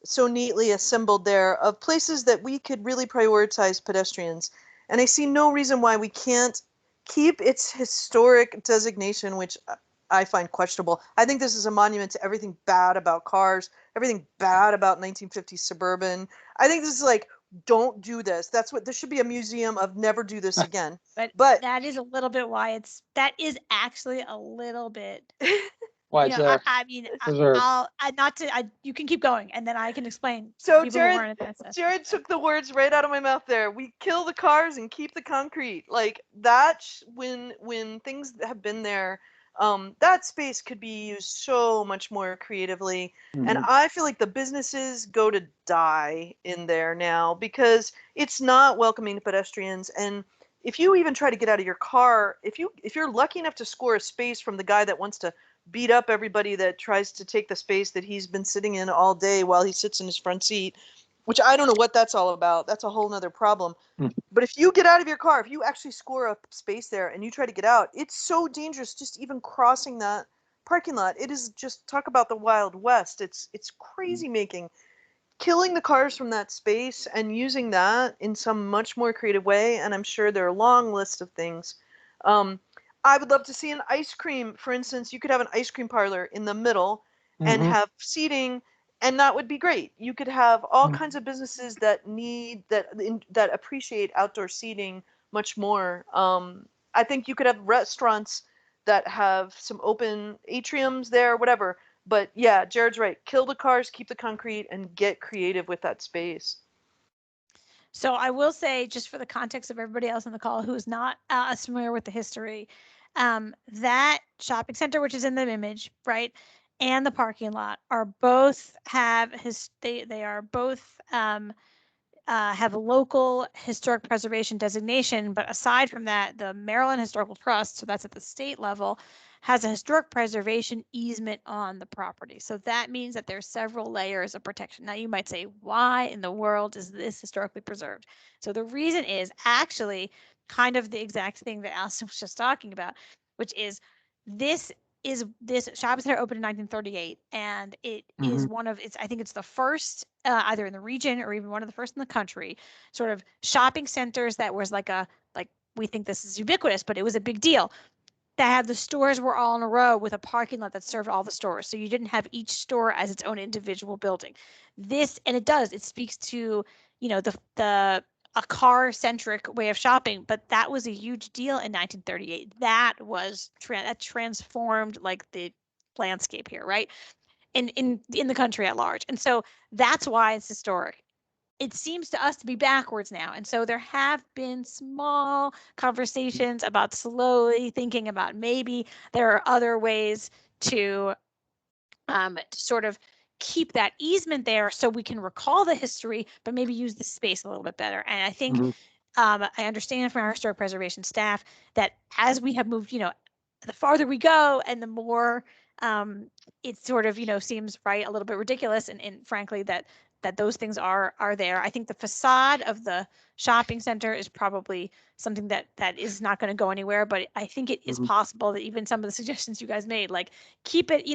so neatly assembled there of places that we could really prioritize pedestrians. And I see no reason why we can't keep its historic designation, which I find questionable. I think this is a monument to everything bad about cars, everything bad about 1950s suburban. I think this is like, don't do this. That's what, there should be a museum of never do this again. But that is a little bit why that is actually a little bit, Why you it's know, there. I mean, Reserved. you can keep going and then I can explain. So People who weren't at that session. Jared took the words right out of my mouth there. We kill the cars and keep the concrete. Like that, when things have been there, that space could be used so much more creatively. And I feel like the businesses go to die in there now because it's not welcoming to pedestrians. And if you even try to get out of your car, if you're lucky enough to score a space from the guy that wants to beat up everybody that tries to take the space that he's been sitting in all day while he sits in his front seat, which I don't know what that's all about. That's a whole nother problem. But if you get out of your car, if you actually score a space there and you try to get out, it's so dangerous just even crossing that parking lot. It is just, talk about the Wild West. It's crazy making. Killing the cars from that space and using that in some much more creative way, and I'm sure there are a long list of things. I would love to see an ice cream, for instance. You could have an ice cream parlor in the middle and have seating, and that would be great. You could have all kinds of businesses that need that appreciate outdoor seating much more. I think you could have restaurants that have some open atriums there, whatever. But yeah, Jared's right. Kill the cars, keep the concrete, and get creative with that space. So I will say, just for the context of everybody else on the call who is not as familiar with the history, that shopping center, which is in the image, right, and the parking lot are both they are both have a local historic preservation designation. But aside from that, the Maryland Historical Trust, so that's at the state level, has a historic preservation easement on the property. So that means that there's several layers of protection. Now you might say, why in the world is this historically preserved? So the reason is actually kind of the exact thing that Allison was just talking about, which is this shopping center opened in 1938, and it is one of I think it's the first either in the region or even one of the first in the country sort of shopping centers that was like we think this is ubiquitous, but it was a big deal, that had the stores were all in a row with a parking lot that served all the stores. So you didn't have each store as its own individual building. It speaks to, the a car centric way of shopping, but that was a huge deal in 1938. That transformed like the landscape here, right? In the country at large. And so that's why it's historic. It seems to us to be backwards now. And so there have been small conversations about slowly thinking about maybe there are other ways to sort of keep that easement there so we can recall the history, but maybe use the space a little bit better. And I think I understand from our historic preservation staff that as we have moved, the farther we go and the more it sort of, seems right, a little bit ridiculous. And frankly, that those things are there. I think the facade of the shopping center is probably something that is not going to go anywhere, but I think it is possible that even some of the suggestions you guys made, like keep it,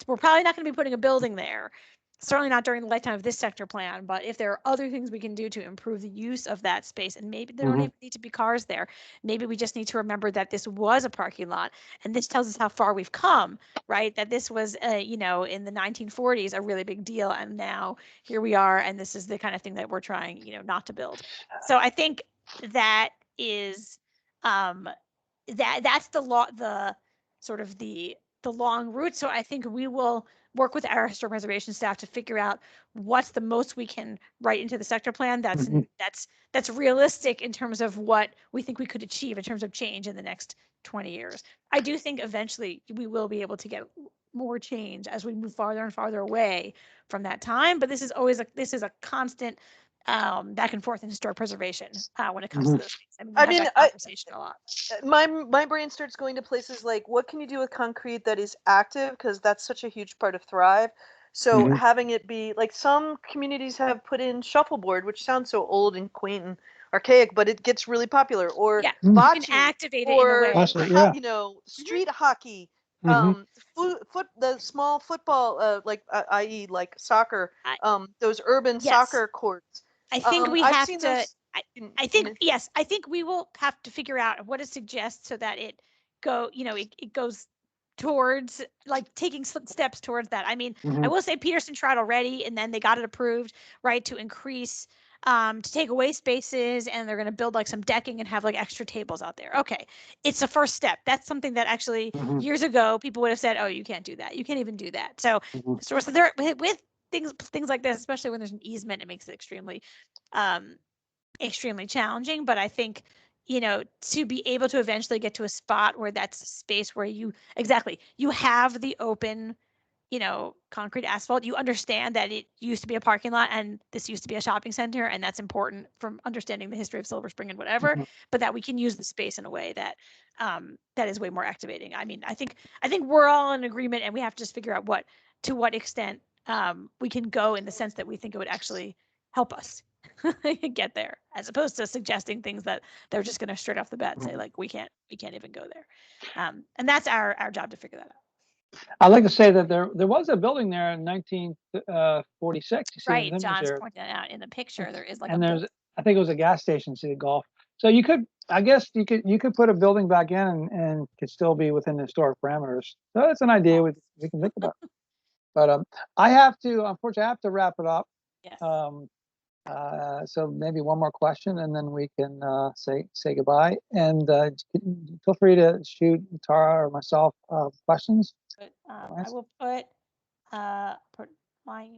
we're probably not going to be putting a building there. Certainly not during the lifetime of this sector plan, but if there are other things we can do to improve the use of that space, and maybe there don't even need to be cars there. Maybe we just need to remember that this was a parking lot, and this tells us how far we've come, right? That this was, in the 1940s, a really big deal, and now here we are, and this is the kind of thing that we're trying, not to build. So I think that is, that's the sort of the long route. So I think we will work with our historic preservation staff to figure out what's the most we can write into the sector plan that's realistic in terms of what we think we could achieve in terms of change in the next 20 years. I do think eventually we will be able to get more change as we move farther and farther away from that time, but this is a constant back and forth in historic preservation when it comes Mhm. to those things. I mean, we have that conversation a lot. My brain starts going to places like, what can you do with concrete that is active, because that's such a huge part of Thrive. So Mhm. having it be like, some communities have put in shuffleboard, which sounds so old and quaint and archaic, but it gets really popular, or Yeah, Mm. you can bocce, activate it in a or way. Possibly, yeah. you know, street hockey, Mhm. the small football, like i.e. like soccer, I, those urban yes, soccer courts. I think we I've have seen to. those in, I think yes, I think we will have to figure out what to suggest so that it it goes towards like taking steps towards that. I mean, I Mhm. will say Peterson tried already, and then they got it approved, right, to increase to take away spaces, and they're going to build like some decking and have like extra tables out there. Okay, it's a first step. That's something that actually Mhm. years ago people would have said, "Oh, you can't do that. You can't even do that." So, Mhm. so there with things like this, especially when there's an easement, it makes it um, extremely challenging. But I think, to be able to eventually get to a spot where that's a space where you have the open, concrete asphalt, you understand that it used to be a parking lot and this used to be a shopping center. And that's important from understanding the history of Silver Spring and whatever, Mhm. but that we can use the space in a way that, that is way more activating. I mean, I think we're all in agreement, and we have to just figure out to what extent, we can go in the sense that we think it would actually help us get there, as opposed to suggesting things that they're just going to straight off the bat say like we can't even go there, and that's our job to figure that out. I'd like to say that there was a building there in 1946. You see the Right, numbers John's there, pointing out in the picture there is like a and building. I think it was a gas station, City Golf. So you could, I guess, you could put a building back in and could still be within the historic parameters. So that's an idea we can think about. But I have to, unfortunately, I have to wrap it up. Yes. So maybe one more question, and then we can say goodbye. And feel free to shoot Tara or myself questions. But I will put my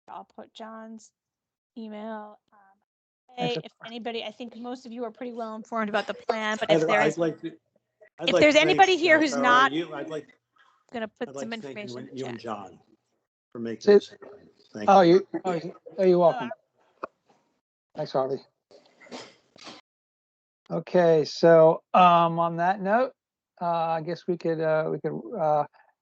I'll put John's email. Hey, if anybody, I think most of you are pretty well informed about the plan, but if I'd like to. I'd if like there's to thank, anybody here who's Tara, not I'd like gonna put to some thank information in the you chat. and John for making See, this happen. Thank you. You're welcome. Thanks, Harvey. Okay, so on that note, I guess we could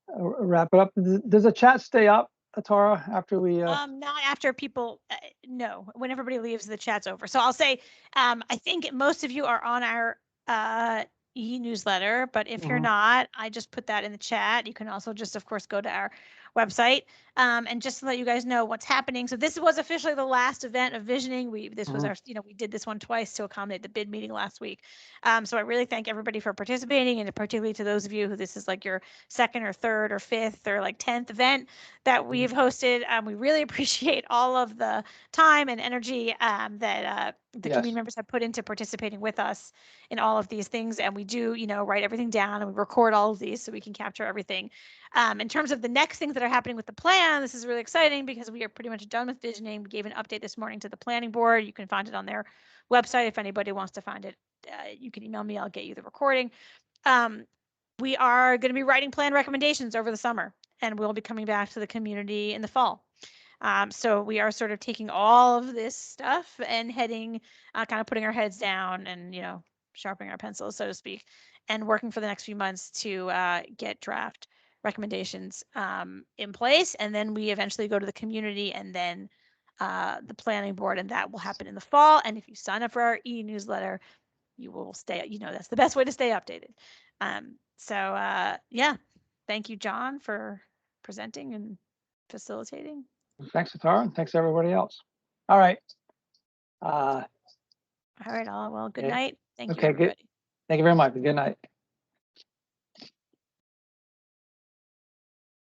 wrap it up. Does the chat stay up, Tara, after we? Not after people. No, when everybody leaves, the chat's over. So I'll say, I think most of you are on our e-newsletter, but if you're not, I just put that in the chat. You can also just, of course, go to our website, and just to let you guys know what's happening. So this was officially the last event of visioning. This was our, we did this one twice to accommodate the bid meeting last week. So I really thank everybody for participating, and particularly to those of you who this is like your second or third or fifth or like 10th event that we've hosted. We really appreciate all of the time and energy that the community members have put into participating with us in all of these things. And we do, write everything down, and we record all of these so we can capture everything. In terms of the next things that are happening with the plan, this is really exciting because we are pretty much done with visioning. We gave an update this morning to the planning board. You can find it on their website. If anybody wants to find it, you can email me. I'll get you the recording. We are going to be writing plan recommendations over the summer, and we'll be coming back to the community in the fall. So we are sort of taking all of this stuff and heading, kind of putting our heads down and, sharpening our pencils, so to speak, and working for the next few months to get draft recommendations in place. And then we eventually go to the community, and then the planning board, and that will happen in the fall. And if you sign up for our e-newsletter, you will stay, that's the best way to stay updated. Yeah, thank you, John, for presenting and facilitating. Thanks, Tara, and thanks everybody else. All right. All right, well, good night. Thank you, Okay, good. everybody. Thank you very much. Good night.